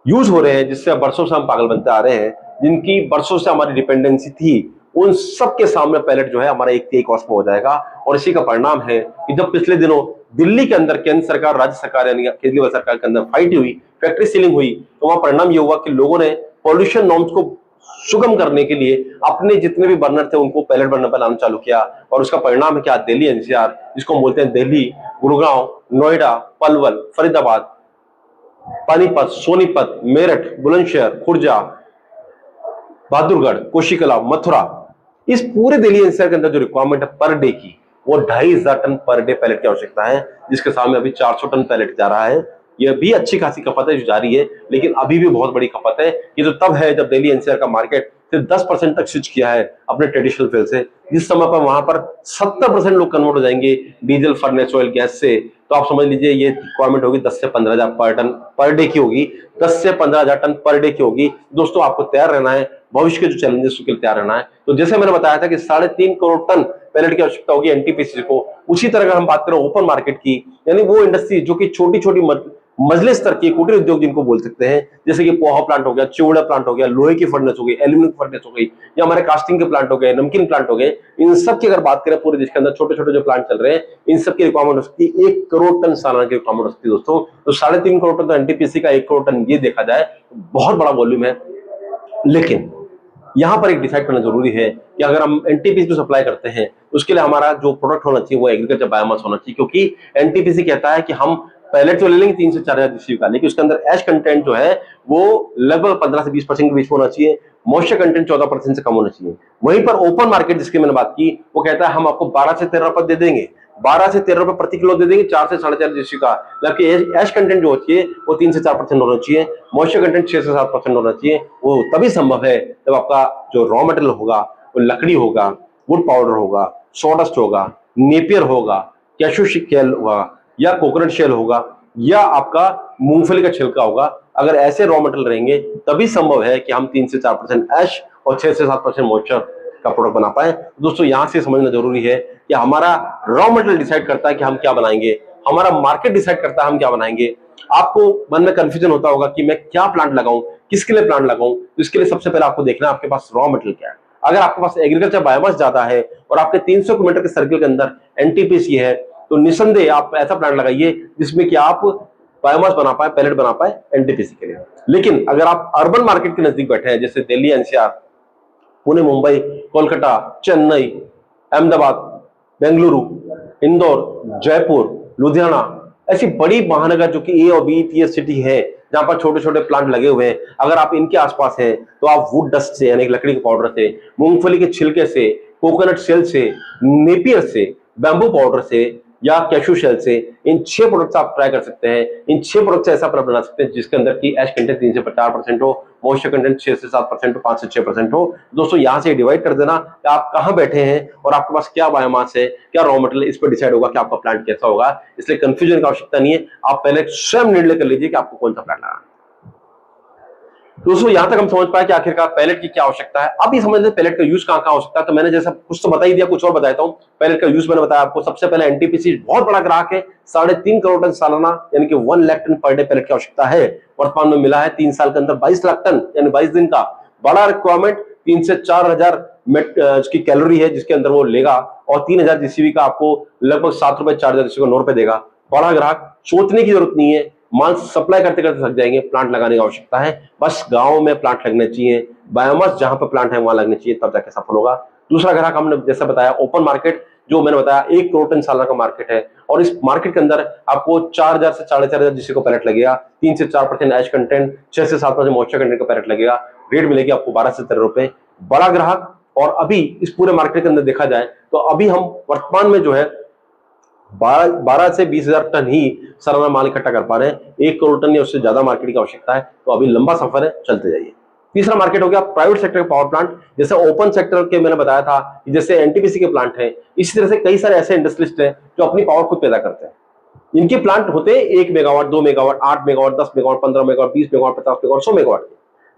यूज हो रहे हैं, जिससे बरसों से हम पागल बनते आ रहे हैं, जिनकी बरसों से हमारी डिपेंडेंसी थी, उन सब के सामने पैलेट जो है हमारा 1 तिहाई कॉस्ट में हो जाएगा। और इसी का परिणाम है कि जब पिछले दिनों दिल्ली के अंदर केंद्र सरकार, राज्य सरकार यानी केजरीवाल सरकार के अंदर फाइट हुई, फैक्ट्री सीलिंग हुई, तो वहां परिणाम ये हुआ कि लोगों ने पॉल्यूशन नॉर्म्स को सुगम करने के लिए अपने जितने भी बर्नर थे उनको पैलेट बर्नर पर लाना चालू किया। और उसका परिणाम है कि आज दिल्ली एनसीआर, जिसको बोलते हैं दिल्ली, गुड़गांव, नोएडा, पलवल, फरीदाबाद, पानीपत, सोनीपत, मेरठ, बुलंदशहर, खुर्जा, बहादुरगढ़, कोशिकला, मथुरा, इस पूरे दिल्ली एनसीआर के अंदर जो रिक्वायरमेंट है पर डे की, वो 2,500 टन पर डे पैलेट की आवश्यकता है, जिसके सामने अभी 400 टन पैलेट जा रहा है। यह भी अच्छी खासी खपत है जो जारी है, लेकिन अभी भी बहुत बड़ी खपत है। ये तो तब है जब दिल्ली एनसीआर का मार्केट सिर्फ 10% तक स्विच किया है अपने ट्रेडिशनल फ्यूल से, जिस समय पर वहां पर 70% लोग कन्वर्ट हो जाएंगे डीजल, फर्नेस ऑयल, गैस से, तो आप समझ लीजिए ये रिक्वायरमेंट होगी 10 से 15,000 पर टन पर डे की होगी। 10 से 15,000 टन पर डे की होगी। दोस्तों आपको तैयार रहना है, भविष्य के जो चैलेंजेस उसके लिए तैयार रहना है। तो जैसे मैंने बताया था कि 3.5 करोड़ टन पैलेट की आवश्यकता होगी एनटीपीसी को, उसी तरह अगर हम बात करें ओपन मार्केट की, यानी वो इंडस्ट्री जो कि छोटी छोटी मझले स्तर की कुटीर उद्योग जिनको बोल सकते हैं, जैसे कि पोहा प्लांट हो गया, चिवड़ा प्लांट हो गया, लोहे की फर्नेस हो गई, एल्यूमिनियम फर्नेस हो गई, या हमारे कास्टिंग के प्लांट हो गए, नमकीन प्लांट हो गए, इन सब की अगर बात करें पूरे देश के अंदर छोटे छोटे जो प्लांट चल रहे हैं, इन सब की रिक्वायरमेंट हो सकती है 1 करोड़ टन सालाना की रिक्वायरमेंट हो सकती है दोस्तों। तो 3.5 करोड़ टन तो एनटीपीसी का, 1 करोड़ टन ये देखा जाए बहुत बड़ा वॉल्यूम है। लेकिन यहां पर एक डिसाइड करना जरूरी है कि अगर हम एनटीपीसी को सप्लाई करते हैं, उसके लिए हमारा जो प्रोडक्ट होना चाहिए वो एग्रीकल्चर बायोमास होना चाहिए, क्योंकि एनटीपीसी कहता है कि हम पैलेट तो ले लेंगे 3 से 4,000 जीसीबी का, लेकिन उसके अंदर एश कंटेंट जो है वो लगभग 15 से 20% के बीच में होना चाहिए, मॉइस्चर कंटेंट 14% से कम होना चाहिए। वहीं पर ओपन मार्केट जिसकी मैंने बात की, वो कहता है हम आपको 12 से 13 रुपए दे देंगे, 12 से 13 रुपए प्रति किलो दे देंगे, 4 से 4.5 जीसीबी का, जबकि एश कंटेंट जो होती है वो 3 से 4% होना चाहिए, मॉइस्चर कंटेंट 6 से 7% होना चाहिए। वो तभी संभव है जब आपका जो रॉ मटेरियल होगा वो लकड़ी होगा, वुड पाउडर होगा, सॉडस्ट होगा, नेपियर होगा, कैशू शेल होगा, या कोकोनट शेल होगा, या आपका मूंगफली का छिलका होगा। अगर ऐसे रॉ मटेरियल रहेंगे तभी संभव है कि हम 3 से 4% ऐश और 6 से 7% मॉइस्चर का प्रोडक्ट बना पाए। दोस्तों यहां से समझना जरूरी है कि हमारा रॉ मटेरियल डिसाइड करता है कि हम क्या बनाएंगे, हमारा मार्केट डिसाइड करता है हम क्या बनाएंगे। आपको मन में कंफ्यूजन होता होगा कि मैं क्या प्लांट लगाऊं, किसके लिए प्लांट लगाऊं, तो इसके लिए सबसे पहले आपको देखना है आपके पास रॉ मटेरियल क्या है। अगर आपके पास एग्रीकल्चर बायोमास ज्यादा है और आपके 300 मीटर के सर्किल के अंदर एनटीपीसी है, तो निसंदेह आप ऐसा प्लांट लगाइए जिसमें कि आप बायोमास बना पाए, पैलेट बना पाए एनटीपीसी के लिए। लेकिन अगर आप अर्बन मार्केट के नजदीक बैठे हैं, जैसे दिल्ली एनसीआर, पुणे, मुंबई, कोलकाता, चेन्नई, अहमदाबाद, बेंगलुरु, इंदौर, जयपुर, लुधियाना, ऐसी बड़ी महानगर जो कि ए और बी टीयर सिटी है, जहां पर छोटे छोटे प्लांट लगे हुए हैं, अगर आप इनके आसपास हैं तो आप वुड डस्ट से यानी लकड़ी के पाउडर से, मूंगफली के छिलके से, कोकोनट शेल से, नेपियर से, बैम्बू पाउडर से, या कैशू शेल से, इन 6 प्रोडक्ट्स आप ट्राई कर सकते हैं। इन 6 प्रोडक्ट से ऐसा प्रोडक्ट बना सकते हैं जिसके अंदर की एश कंटेंट 3 से 4% हो, मॉइस्चर कंटेंट 6 से 7% हो, 5 से 6% हो। दोस्तों यहां से डिवाइड कर देना कि आप कहां बैठे हैं और आपके पास क्या बायोमास है, क्या रॉ मटेरियल, इस पर डिसाइड होगा कि आपका प्लांट कैसा होगा। इसलिए कंफ्यूजन की आवश्यकता नहीं है, आप पहले स्वयं निर्णय कर लीजिए कि आपको कौन सा प्लांट लगाना है। दोस्तों यहां तक हम समझ पाए कि आखिरकार पैलेट की क्या आवश्यकता है। अब ये समझ लें पैलेट का यूज कहां हो सकता है। तो मैंने जैसा कुछ तो बता ही दिया, कुछ और बताता हूं। पैलेट का यूज मैंने बताया आपको। सबसे पहले एनटीपीसी बहुत बड़ा ग्राहक है, 3.5 करोड़ टन सालाना यानी कि 1 lakh ton per day pallet की आवश्यकता है। वर्तमान में मिला है 3 साल के अंदर 22 लाख टन यानी 22 दिन का बड़ा रिक्वायरमेंट। 3 से 4,000 की कैलोरी है जिसके अंदर वो लेगा, और 3,000 जीसीबी का आपको लगभग 7 रुपए, 4,000 जीसीबी का 9 रुपए देगा। बड़ा ग्राहक, सोचने की जरूरत नहीं है, माल सप्लाई करते करते थक जाएंगे। प्लांट लगाने की आवश्यकता है, बस गांव में प्लांट लगने चाहिए, बायोमास जहां पर प्लांट है वहां लगने चाहिए, तब जाके सफल होगा। दूसरा ग्राहक हमने जैसा बताया ओपन मार्केट, जो मैंने बताया 1 करोड़ टन सालाना का मार्केट है, और इस मार्केट के अंदर आपको 4,000 से 4,500 जिसको पैलेट लगेगा, 3 से 4% एच कंटेंट, 6 से 7% मॉइस्चर कंटेंट का पैलेट लगेगा। रेट मिलेगी आपको 12 से 13 रुपए। बड़ा ग्राहक, और अभी इस पूरे मार्केट के अंदर देखा जाए तो अभी हम वर्तमान में जो है 12 से 20,000 टन ही सालाना माल इकट्ठा कर पा रहे हैं। 1 करोड़ टन या उससे ज्यादा मार्केट की आवश्यकता है, तो अभी लंबा सफर है, चलते जाइए। तीसरा मार्केट हो गया प्राइवेट सेक्टर के पावर प्लांट। जैसे ओपन सेक्टर के मैंने बताया था कि जैसे एनटीपीसी के प्लांट हैं, इसी तरह से कई सारे ऐसे इंडस्ट्रियलिस्ट हैं जो अपनी पावर खुद पैदा करते हैं। इनके प्लांट होते हैं 1 megawatt, 2 megawatt, 8 megawatt, 10 megawatt, 15 megawatt, 20 megawatt, 50 megawatt, 100 megawatt.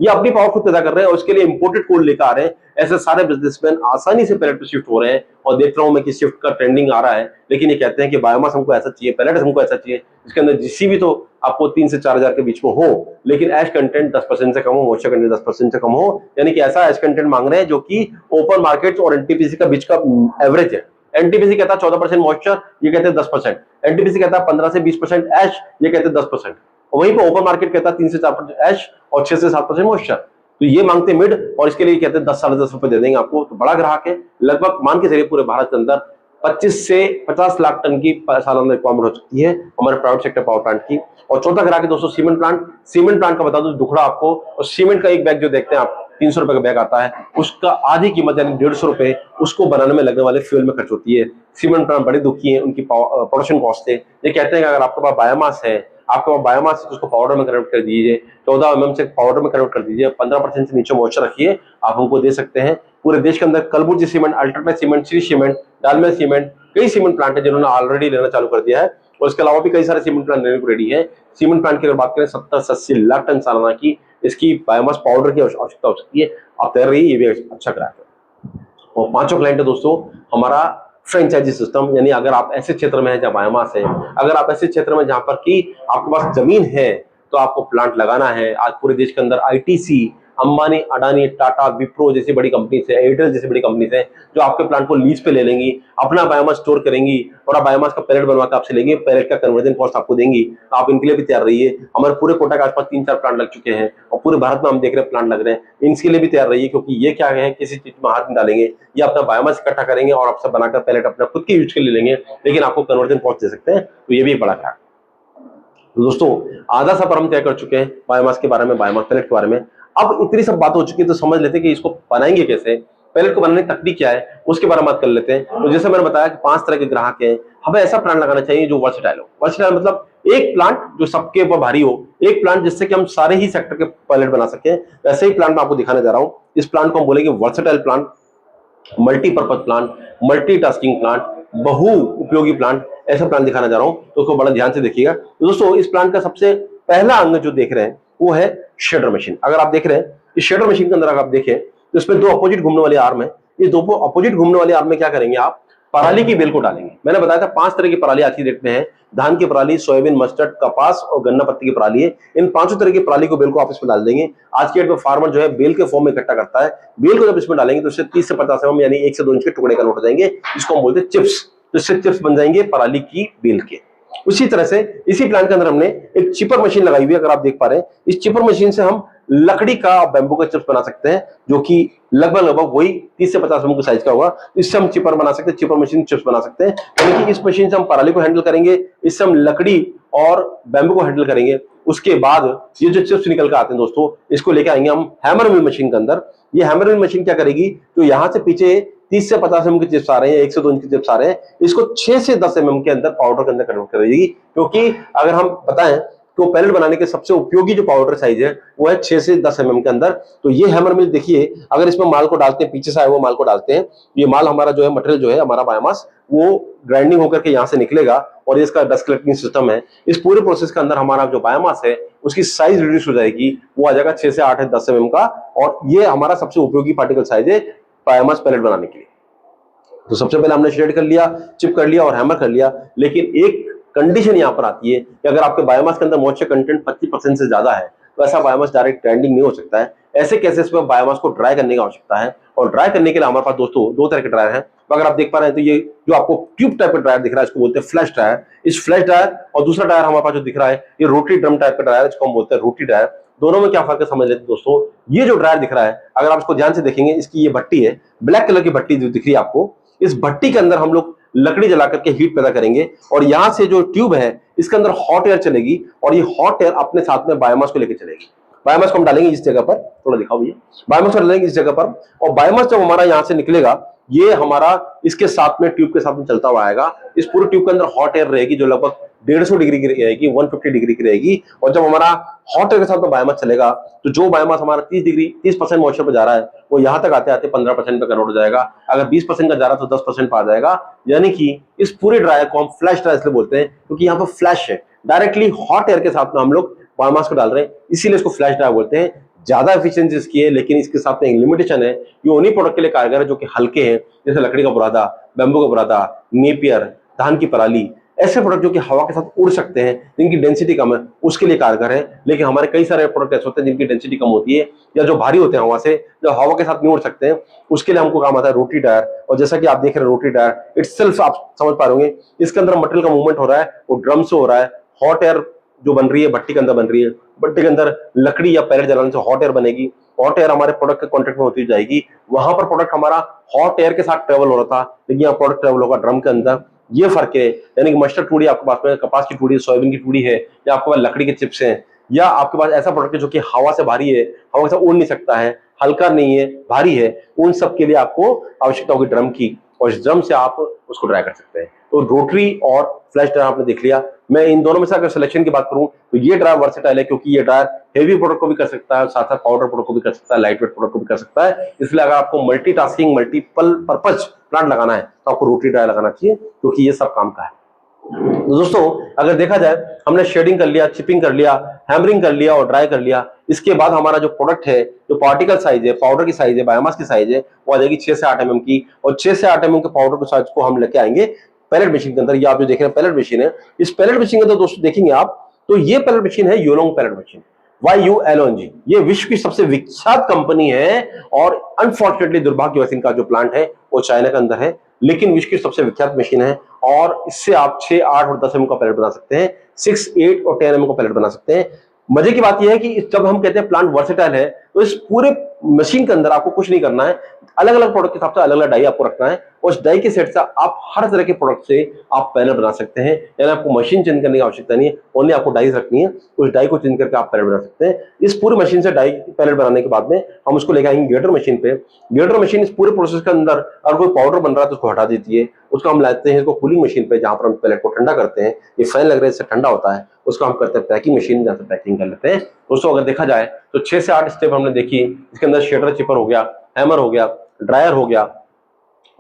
ये अपनी पावर खुद पैदा कर रहे हैं और उसके लिए इंपोर्टेड कोल लेकर आ रहे हैं। ऐसे सारे बिजनेसमैन आसानी से पैलेट पे शिफ्ट हो रहे हैं, और देख रहा हूं मैं कि शिफ्ट का ट्रेंडिंग आ रहा है। लेकिन ये कहते हैं कि बायोमास हमको ऐसा चाहिए, पैलेट हमको ऐसा चाहिए जिसके अंदर जीसीबी तो आपको 3 से 4,000 के बीच में हो, लेकिन एश कंटेंट 10% से कम हो, मॉइस्चर कंटेंट 10% से कम हो। यानी कि ऐसा एश कंटेंट मांग रहे हैं जो कि ओपन मार्केट और एनटीपीसी का बीच का एवरेज है। एनटीपीसी कहता है 14% मॉइस्चर, ये कहते हैं 10%। एनटीपीसी कहता है 15 से 20% एश, ये कहते हैं 10%। वहीं पर ओपन मार्केट कहता है 3 से 4% एश और 6 से 7% मॉइस्चर। तो ये मांगते मिड, और इसके लिए कहते हैं 10 साढ़े 10 रुपए दे देंगे आपको। तो बड़ा ग्राहक है, लगभग मान के चलिए पूरे भारत के अंदर 25 से 50 लाख टन की सालाना रिक्वायरमेंट हो सकती है हमारे प्राइवेट सेक्टर पावर प्लांट की। और चौथा ग्राहक है दोस्तों सीमेंट प्लांट। सीमेंट प्लांट का बता दूं दुखड़ा आपको, और सीमेंट का एक बैग जो देखते हैं आप 300 रुपए का बैग आता है, उसका आधी कीमत यानी 150 रुपए उसको बनाने में लगने वाले फ्यूल में खर्च होती है। सीमेंट प्लांट बड़े दुखी है, उनकी प्रोडक्शन कॉस्ट है। ये कहते हैं कि अगर आपके पास बायोमास है, आपके पास बायोमास है तो उसको पाउडर में कन्वर्ट कर दीजिए, 14 से पाउडर में कन्वर्ट कर दीजिए, 15% से नीचे मॉइस्चर रखिए, आप हमको दे सकते हैं। पूरे देश के अंदर Kalaburagi cement, UltraTech cement, Shree cement, Dalmia cement, कई सीमेंट प्लांट है जिन्होंने ऑलरेडी लेना चालू कर दिया है, और इसके अलावा भी कई सारे सीमेंट प्लांट लेने को रेडी है। सीमेंट प्लांट की अगर बात करें 70 से 80 लाख टन सालाना की इसकी बायोमास पाउडर की आवश्यकता हो सकती है। आप तैयार रहिए, ये भी अच्छा क्लाइंट है। और पांचों क्लाइंट है दोस्तों हमारा फ्रेंचाइजी सिस्टम, यानी अगर आप ऐसे क्षेत्र में है जहां बायोमास है, अगर आप ऐसे क्षेत्र में जहां पर कि आपके पास जमीन है तो आपको प्लांट लगाना है। आज पूरे देश के अंदर आईटीसी, अंबानी, अडानी, टाटा, विप्रो जैसी बड़ी कंपनी है, एयरटेल जैसी बड़ी कंपनी है जो आपके प्लांट को लीज पे ले लेंगी, अपना बायोमास स्टोर करेंगी और आप बायोमास का पैलेट बनवा के आपसे लेंगे, पैलेट का कन्वर्जन कॉस्ट आपको देंगी। आप इनके लिए भी तैयार रहिए। हमारे पूरे कोटा के आसपास 3-4 प्लांट लग चुके हैं और पूरे भारत में हम देख रहे हैं प्लांट लग रहे हैं, इनके लिए भी तैयार रहिए, क्योंकि ये क्या है, किसी चीज में हाथ नहीं डालेंगे, ये अपना बायोमास इकट्ठा करेंगे और आपसे बनाकर पैलेट अपना खुद के यूज के लिए लेंगे, लेकिन आपको कन्वर्जन कॉस्ट दे सकते हैं। तो ये भी एक बड़ा फैक्ट। तो दोस्तों आधा सफर हम तय कर चुके हैं बायोमास के बारे में, बायोमास पैलेट के बारे में। अब इतनी सब बात हो चुकी है तो समझ लेते हैं कि इसको बनाएंगे कैसे, पैलेट को बनाने की तकनीक क्या है, उसके बारे में बात कर लेते हैं। तो जैसे मैंने बताया कि 5 तरह के ग्राहक हैं, हमें ऐसा प्लांट लगाना चाहिए जो वर्सेटाइल हो। वर्सेटाइल मतलब एक प्लांट जो सबके ऊपर भारी हो, एक प्लांट जिससे कि हम सारे ही सेक्टर के पैलेट बना सकें। वैसे ही प्लांट मैं आपको दिखाने जा रहा हूं। इस प्लांट को हम बोलेंगे versatile plant, multipurpose plant, multitasking plant, बहु उपयोगी प्लांट, ऐसा प्लांट दिखाना जा रहा हूं, तो उसको बड़ा ध्यान से देखिएगा। तो दोस्तों इस प्लांट का सबसे पहला अंग जो देख रहे हैं वो है शेडर मशीन। अगर आप देख रहे हैं इस शेडर मशीन के अंदर अगर आप देखें तो इसमें 2 अपोजिट घूमने वाली आर्म है। इस 2 अपोजिट घूमने वाली आर्म में क्या करेंगे, आप पराली की बेल को डालेंगे। मैंने बताया था 5 तरह की पराली आज की डेट में है, धान की पराली, सोयाबीन, मस्टर्ड, कपास और गन्ना पत्ती की पराली है। इन 5 तरह की पराली को बेल को आप इसमें डाल देंगे। आज की डेट में फार्मर जो है बेल के फॉर्म में इकट्ठा करता है। बेल को जब इसमें डालेंगे तो इससे 30 से 50 mm यानी 1 से 2 इंच के टुकड़े कन्वर्ट हो जाएंगे, जिसको हम बोलते हैं चिप्स। तो इससे चिप्स बन जाएंगे पराली की बेल के। उसी तरह से इसी प्लांट के अंदर हमने एक चिपर मशीन लगाई हुई है। अगर आप देख पा रहे हैं इस चिपर मशीन से हम लकड़ी का, बैम्बू का चिप्स बना सकते हैं, जो कि लगभग वही 30 से 50 mm के साइज का होगा। इससे हम चिपर बना सकते हैं, चिपर मशीन चिप्स बना सकते हैं। यानी कि इस मशीन से हम पराली को हैंडल करेंगे, इससे हम लकड़ी और बैम्बू को हैंडल करेंगे। उसके बाद ये जो चिप्स निकल कर आते हैं दोस्तों, इसको लेके आएंगे हम हैमर मिल मशीन के अंदर। ये हैमर मिल मशीन क्या करेगी, तो यहां से पीछे 30 से 50 mm के चिप्स आ रहे हैं, 1 से 2 इंच के चिप्स आ रहे हैं, इसको 6 से 10 mm के अंदर पाउडर के अंदर कन्वर्ट कर देगी। क्योंकि अगर हम बताएं तो पैलेट बनाने के सबसे उपयोगी जो पाउडर साइज है वो है 6 से 10 mm के अंदर। तो ये हैमर मिल देखिए, अगर इसमें माल को डालते हैं, पीछे से आए वो माल को डालते हैं, ये माल हमारा जो है मटेरियल जो है हमारा बायोमास वो ग्राइंडिंग होकर के यहाँ से निकलेगा और इसका डस्ट कलेक्टिंग सिस्टम है। इस पूरे प्रोसेस के अंदर हमारा जो बायोमास है उसकी साइज रिड्यूस हो जाएगी, वो आ जाएगा 6 से 8 या 10 mm का, और ये हमारा सबसे उपयोगी पार्टिकल साइज है बायोमास पैलेट बनाने के लिए। तो सबसे पहले हमने शेड कर लिया, चिप कर लिया और हैमर कर लिया। लेकिन एक कंडीशन यहां पर आती है कि अगर आपके बायोमास के अंदर मॉइस्चर कंटेंट 25% से ज्यादा है तो ऐसा बायोमास डायरेक्ट ग्राइंडिंग नहीं हो सकता है। ऐसे केसेस में बायोमास को ड्राई करने की आवश्यकता है, और ड्राई करने के लिए हमारे पास दोस्तों 2 तरह के ड्रायर हैं। तो अगर आप देख पा रहे हैं तो ये जो आपको ट्यूब टाइप का ड्रायर दिख रहा है इसको बोलते हैं फ्लैश ड्रायर। इस फ्लैश ड्रायर और दूसरा ड्रायर हमारे पास जो दिख रहा है ये रोटरी ड्रम टाइप का ड्रायर है, जिसको हम बोलते हैं रोटी ड्रायर। दोनों में क्या फर्क है समझ लेते हैं दोस्तों। ये जो ड्रायर दिख रहा है अगर आप इसको ध्यान से देखेंगे, इसकी ये भट्टी है, ब्लैक कलर की भट्टी जो दिख रही है आपको, इस भट्टी के अंदर हम लोग लकड़ी जला करके हीट पैदा करेंगे, और यहां से जो ट्यूब है इसके अंदर हॉट एयर चलेगी, और ये हॉट एयर अपने साथ में बायोमास को लेकर चलेगी। बायोमास को हम डालेंगे इस जगह पर, थोड़ा दिखाओ भैया, बायोमास को डालेंगे इस जगह पर, और बायोमास जब हमारा यहां से निकलेगा ये हमारा इसके साथ में ट्यूब के साथ में चलता हुआ आएगा। इस पूरे ट्यूब के अंदर हॉट एयर रहेगी जो लगभग 150 डिग्री की रहेगी, 150 डिग्री की रहेगी। और जब हमारा हॉट एयर के साथ में बायोमास चलेगा तो जो बायोमास हमारा 30% मॉइस्चर पे जा रहा है वो यहां तक आते आते 15% पे कन्वर्ट हो जाएगा। अगर 20% का जा रहा है तो 10% पे आ जाएगा। यानी कि इस पूरे ड्रायर को हम फ्लैश ड्रायर इसलिए बोलते हैं क्योंकि यहाँ पर फ्लैश है, डायरेक्टली हॉट एयर के साथ में हम लोग बायोमास को डाल रहे हैं, इसीलिए इसको फ्लैश ड्रायर बोलते हैं। ज्यादा एफिशिएंसी इसकी है, लेकिन इसके साथ में एक लिमिटेशन है, ये उन्हीं प्रोडक्ट के लिए कारगर है जो कि हल्के हैं, जैसे लकड़ी का बुरादा, बैम्बू का बुरादा, नेपियर, धान की पराली, ऐसे प्रोडक्ट जो कि हवा के साथ उड़ सकते हैं, जिनकी डेंसिटी कम है, उसके लिए कारगर है। लेकिन हमारे कई सारे प्रोडक्ट ऐसे होते हैं जिनकी डेंसिटी कम होती है या जो भारी होते हैं हवा से, जो हवा के साथ नहीं उड़ सकते हैं, उसके लिए हमको काम आता है रोटी टायर। और जैसा कि आप देख रहे हैं रोटी टायर इटसेल्फ आप समझ पा रहे होंगे, इसके अंदर मटेरियल का मूवमेंट हो रहा है, वो ड्रम से हो रहा है, हॉट एयर जो बन रही है भट्टी के अंदर बन रही है, भट्टी के अंदर लकड़ी या पैलेट जलाने से हॉट एयर बनेगी, हॉट एयर हमारे प्रोडक्ट के कॉन्टेक्ट में होती जाएगी। वहां पर प्रोडक्ट हमारा हॉट एयर के साथ ट्रेवल हो रहा था, लेकिन यहाँ प्रोडक्ट ट्रेवल होगा ड्रम के अंदर। ये फर्क है, यानी कि मस्टर्ड टूड़ी आपके पास में, कपास की टूड़ी, सोयाबीन की टूड़ी है, या आपके पास लकड़ी के चिप्स हैं, या आपके पास ऐसा प्रोडक्ट है जो कि हवा से भारी है, हवा के साथ उड़ नहीं सकता है, हल्का नहीं है, भारी है, उन सब के लिए आपको आवश्यकता होगी ड्रम की, और इस ड्रम से आप उसको ड्राई कर सकते हैं। तो रोटरी और फ्लैश ड्रायर आपने देख लिया। मैं इन दोनों में से अगर सिलेक्शन की बात करूं तो ये ड्रायर वर्सेटाइल है, क्योंकि ये ड्रायर हेवी प्रोडक्ट को भी कर सकता है, साथ साथ पाउडर प्रोडक्ट को भी कर सकता है, लाइट वेट प्रोडक्ट को भी कर सकता है। इसलिए अगर आपको मल्टीटास्किंग मल्टीपल पर्पज प्लांट लगाना है तो आपको रोटरी ड्रायर लगाना चाहिए, क्योंकि ये सब काम का है। तो दोस्तों अगर देखा जाए, हमने शेडिंग कर लिया, चिपिंग कर लिया, हैमरिंग कर लिया और ड्राई कर लिया। इसके बाद हमारा जो प्रोडक्ट है, जो पार्टिकल साइज है, पाउडर की साइज है, बायोमास की साइज है, वो आ जाएगी 6 से 8 mm की। और 6 से 8 mm के पाउडर के साइज को हम लेके आएंगे पैलेट मशीन के अंदर। ये आप जो देख रहे हैं पैलेट मशीन है। इस पैलेट मशीन के अंदर दोस्तों देखेंगे आप, तो ये पैलेट मशीन है युलोंग पैलेट मशीन, YULONG। ये विश्व की सबसे विख्यात कंपनी है और अनफॉर्चुनेटली दुर्भाग्यवश इनका जो प्लांट है वो चाइना के अंदर है, लेकिन विश्व की सबसे विख्यात मशीन है। और इससे आप 6, 8 और 10 mm का पैलेट बना सकते हैं, 6, 8 और 10 mm का पैलेट बना सकते हैं। मजे की बात यह है कि जब हम कहते हैं प्लांट वर्सेटाइल है, तो इस पूरे मशीन के अंदर आपको कुछ नहीं करना है, अलग अलग प्रोडक्ट के हिसाब से अलग अलग डाई आपको रखना है। उस डाई के सेट से आप हर तरह के प्रोडक्ट से आप पैनल बना सकते हैं। यानी आपको मशीन चेंज करने की आवश्यकता नहीं है, ओनली आपको डाइज रखनी है, उस डाई को चेंज करके आप पैनल बना सकते हैं। इस पूरी मशीन से डाई पैनल बनाने के बाद में हम उसको लेके आएंगे गियर मशीन पे। गियर मशीन इस पूरे प्रोसेस के अंदर अगर कोई पाउडर बन रहा है तो उसको हटा देती है, उसको हम लाते हैं इसको कूलिंग मशीन पे, जहां पर हम पैलेट को ठंडा करते हैं। ये फैन लग रहा है, इससे ठंडा होता है, उसको हम करते हैं पैकिंग मशीन, जहां से पैकिंग कर लेते हैं। दोस्तों अगर देखा जाए तो 6 से 8 स्टेप हमने देखी। इसके अंदर शेडर चिपर हो गया, हैमर हो गया, ड्रायर हो गया,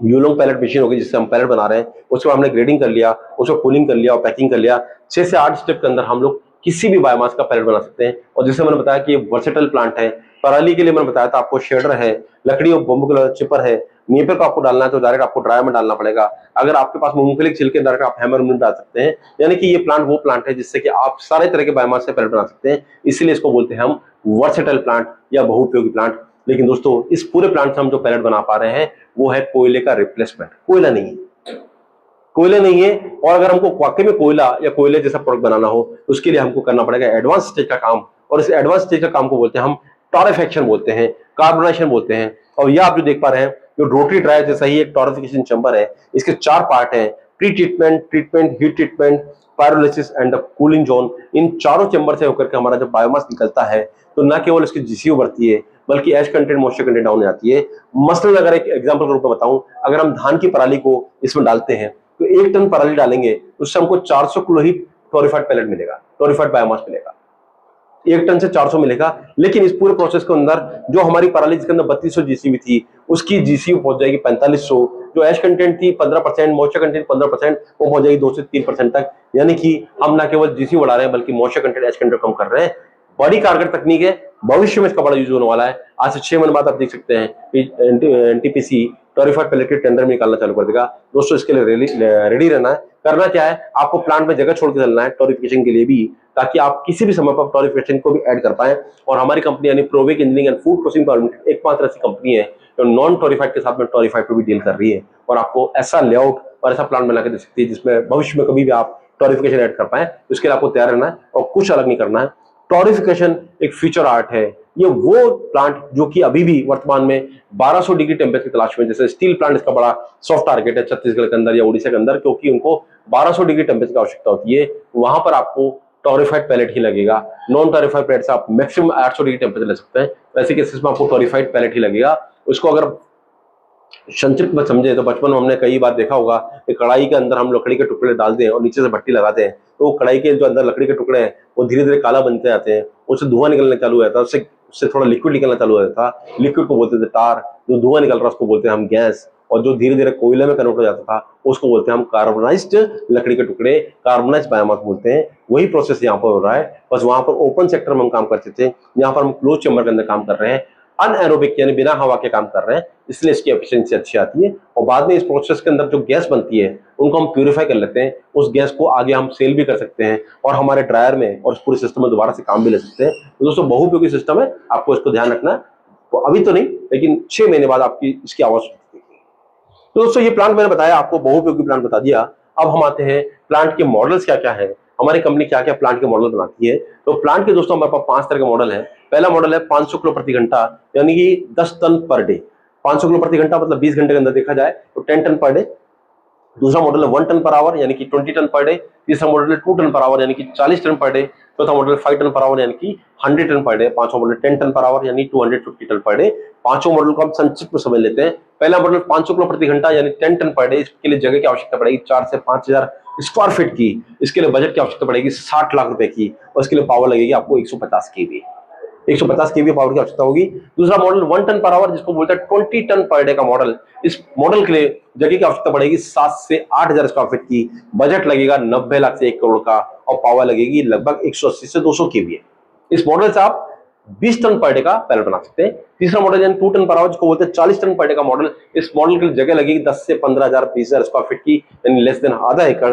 युलोंग पैलेट मशीन होगी जिससे हम पैलेट बना रहे हैं, उसको हमने ग्रेडिंग कर लिया, उसको कूलिंग कर लिया और पैकिंग कर लिया। 6 से 8 स्टेप के अंदर हम लोग किसी भी बायोमास का पैलेट बना सकते हैं। और जैसे मैंने बताया कि ये वर्सेटाइल प्लांट है। पराली के लिए मैंने बताया था आपको शेडर है, लकड़ी और बम्बू का चिपर है। नीपर को आपको डालना है तो डायरेक्ट आपको ड्रायर में डालना पड़ेगा। अगर आपके पास मूंगफली के छिलके, डायरेक्ट आप हैमर में डाल सकते हैं। यानी कि ये प्लांट वो प्लांट है जिससे कि आप सारे तरह के बायोमास से पैलेट बना सकते हैं, इसीलिए इसको बोलते हैं हम वर्सेटाइल प्लांट या बहुउपयोगी प्लांट। लेकिन दोस्तों इस पूरे प्लांट से हम जो पैलेट बना पा रहे हैं वो है कोयले का रिप्लेसमेंट। कोयला नहीं है, कोयले नहीं है। और अगर हमको वाकई में कोयला या कोयले जैसा प्रोडक्ट बनाना हो, उसके लिए हमको करना पड़ेगा एडवांस स्टेज का काम। और इस एडवांस स्टेज का काम को बोलते हैं हम टॉरिफिकेशन बोलते हैं, कार्बोनाइजेशन बोलते हैं। और ये आप जो देख पा रहे हैं, जो रोटरी ड्रायर जैसा ही एक टॉरिफिकेशन चैम्बर है। इसके 4 पार्ट हैं, pre treatment, treatment, heat treatment, pyrolysis and the cooling zone. इन चारों चैम्बर से होकर के हमारा जब बायोमास निकलता है तो न केवल इसकी जीसीयू बढ़ती है, बल्कि एश कंटेंट, मॉइस्चर कंटेंट डाउन हो जाती है। मसलन अगर एक एग्जांपल के रूप में बताऊं, अगर हम धान की पराली को इसमें डालते हैं तो 1 टन पराली डालेंगे तो उससे हमको 400 किलो ही टोरिफाइड पैलेट मिलेगा, टोरिफाइड बायोमास मिलेगा। 1 टन से 400 मिलेगा। लेकिन इस पूरे प्रोसेस के अंदर जो हमारी पराली जिसके अंदर 3200 जीसीबी थी, उसकी जीसीयू पहुंच जाएगी 4500। जो एश कंटेंट थी 15%, मॉइस्चर कंटेंट 15%, वो पहुंच जाएगी 2 से 3% तक। यानी कि हम ना केवल जीसीयू बढ़ा रहे हैं बल्कि मॉइस्चर कंटेंट, एश कंटेंट कम कर रहे हैं। बड़ी कारगर तकनीक है, भविष्य में इसका बड़ा यूज होने वाला है। आज से 6 महीने बाद आप देख सकते हैं कि एनटीपीसी टोरिफाइड पैलेट के टेंडर में निकालना चालू कर देगा। दोस्तों इसके लिए रेडी रहना है। करना क्या है, आपको प्लांट में जगह छोड़ के चलना है टोरिफिकेशन के लिए भी, ताकि आप किसी भी समय पर टोरिफिकेशन को भी ऐड कर पाए। और हमारी कंपनी यानी Provik engineering and food processing private limited एकमात्र ऐसी कंपनी है जो नॉन टोरिफाइड के साथ में टोरिफाइड पे भी डील कर रही है, और आपको ऐसा लेआउट और ऐसा प्लांट बना के दे सकती है जिसमें भविष्य में कभी भी आप टोरिफिकेशन ऐड कर पाए। उसके लिए आपको तैयार रहना है और कुछ अलग नहीं करना है। टोरिफिकेशन एक फ्यूचर आर्ट है। ये वो प्लांट जो कि अभी भी वर्तमान में 1200 डिग्री टेम्परेचर की तलाश में, जैसे स्टील प्लांट इसका बड़ा सॉफ्ट टारगेट है छत्तीसगढ़ के अंदर या उड़ीसा के अंदर, क्योंकि उनको 1200 डिग्री टेम्परेचर की आवश्यकता होती है। वहां पर आपको टोरिफाइड पैलेट ही लगेगा। नॉन टोरिफाइड पैलेट से आप मैक्सिमम 800 डिग्री टेम्परेचर ले सकते हैं, वैसे केसेस में आपको टोरिफाइड पैलेट ही लगेगा। उसको अगर संक्षिप्त में समझे तो बचपन में हमने कई बार देखा होगा कि कढ़ाई के अंदर हम लकड़ी के टुकड़े डाल दें और नीचे से भट्टी लगाते हैं, तो कढ़ाई के जो अंदर लकड़ी के टुकड़े हैं वो धीरे धीरे काला बनते जाते हैं, उससे धुआं निकलना चालू हो जाता है, उससे थोड़ा लिक्विड निकलना चालू हो जाता था। लिक्विड को बोलते थे टार, जो धुआं निकल रहा है उसको बोलते हैं हम गैस, और जो धीरे धीरे कोयले में कन्वर्ट हो जाता था उसको बोलते हैं हम कार्बोनाइज्ड लकड़ी के टुकड़े, कार्बोनाइज्ड बायोमास बोलते हैं। वही प्रोसेस यहाँ पर हो रहा है, बस वहां पर ओपन सेक्टर में हम काम करते थे, यहाँ पर हम क्लोज चैम्बर के अंदर काम कर रहे हैं, अनएरोबिक यानी बिना हवा के काम कर रहे हैं, इसलिए इसकी एफिशिएंसी अच्छी आती है। और बाद में इस प्रोसेस के अंदर जो गैस बनती है उनको हम प्यूरिफाई कर लेते हैं, उस गैस को आगे हम सेल भी कर सकते हैं और हमारे ड्रायर में और इस पूरे सिस्टम में दोबारा से काम भी ले सकते हैं। तो दोस्तों बहुउपयोगी सिस्टम है, आपको इसको ध्यान रखना है। तो अभी तो नहीं, लेकिन 6 महीने बाद आपकी इसकी आवाज। तो दोस्तों ये प्लांट मैंने बताया आपको, बहुउपयोगी प्लांट बता दिया। अब हम आते हैं प्लांट के मॉडल्स क्या क्या है, हमारी कंपनी क्या क्या प्लांट के मॉडल बनाती है। तो प्लांट के दोस्तों हमारे पास 5 तरह के मॉडल है। पहला मॉडल है 500 किलो प्रति घंटा, यानी कि 10 टन पर डे। 500 किलो प्रति घंटा मतलब 20 घंटे के अंदर देखा जाए तो 10 टन पर डे। दूसरा मॉडल है 1 टन पर आवर यानी कि 20 टन पर डे। तीसरा मॉडल है 2 टन पर आवर यानी कि 40 टन पर डे। चौथा मॉडल 5 टन पर आवर यानी कि 100 टन पर डे। पांचवा मॉडल 10 टन पर आवर यानी 250 टन पर डे। पांचों मॉडल को हम संक्षिप्त में समझ लेते हैं। पहला मॉडल 500 किलो प्रति घंटा यानी 10 टन पर डे। इसके लिए जगह की आवश्यकता पड़ेगी 4 से 5000 स्क्वायर फीट की, इसके लिए बजट की आवश्यकता पड़ेगी 60 लाख रुपए की, और इसके लिए पावर लगेगी आपको 150 केवी, 150 केवी पावर की आवश्यकता होगी। दूसरा मॉडल 1 टन पर आवर, जिसको बोलते हैं 20 टन पर डे का मॉडल। इस मॉडल के लिए जगह की आवश्यकता पड़ेगी 7 से 8,000 स्क्वायर फीट की, बजट लगेगा 90 लाख से 1 करोड़ का, और पावर लगेगी लगभग 180 से 200 केवी। इस मॉडल से आप 20 टन पर डे का पैलेट बना सकते हैं। तीसरा मॉडल यानी 2 टन पर आवर, जिसको बोलते हैं 40 टन पर डे का मॉडल। इस मॉडल के लिए जगह लगेगी 10 से 15,000 20,000 स्क्वायर फीट की, यानी लेस देन आधा एकड़।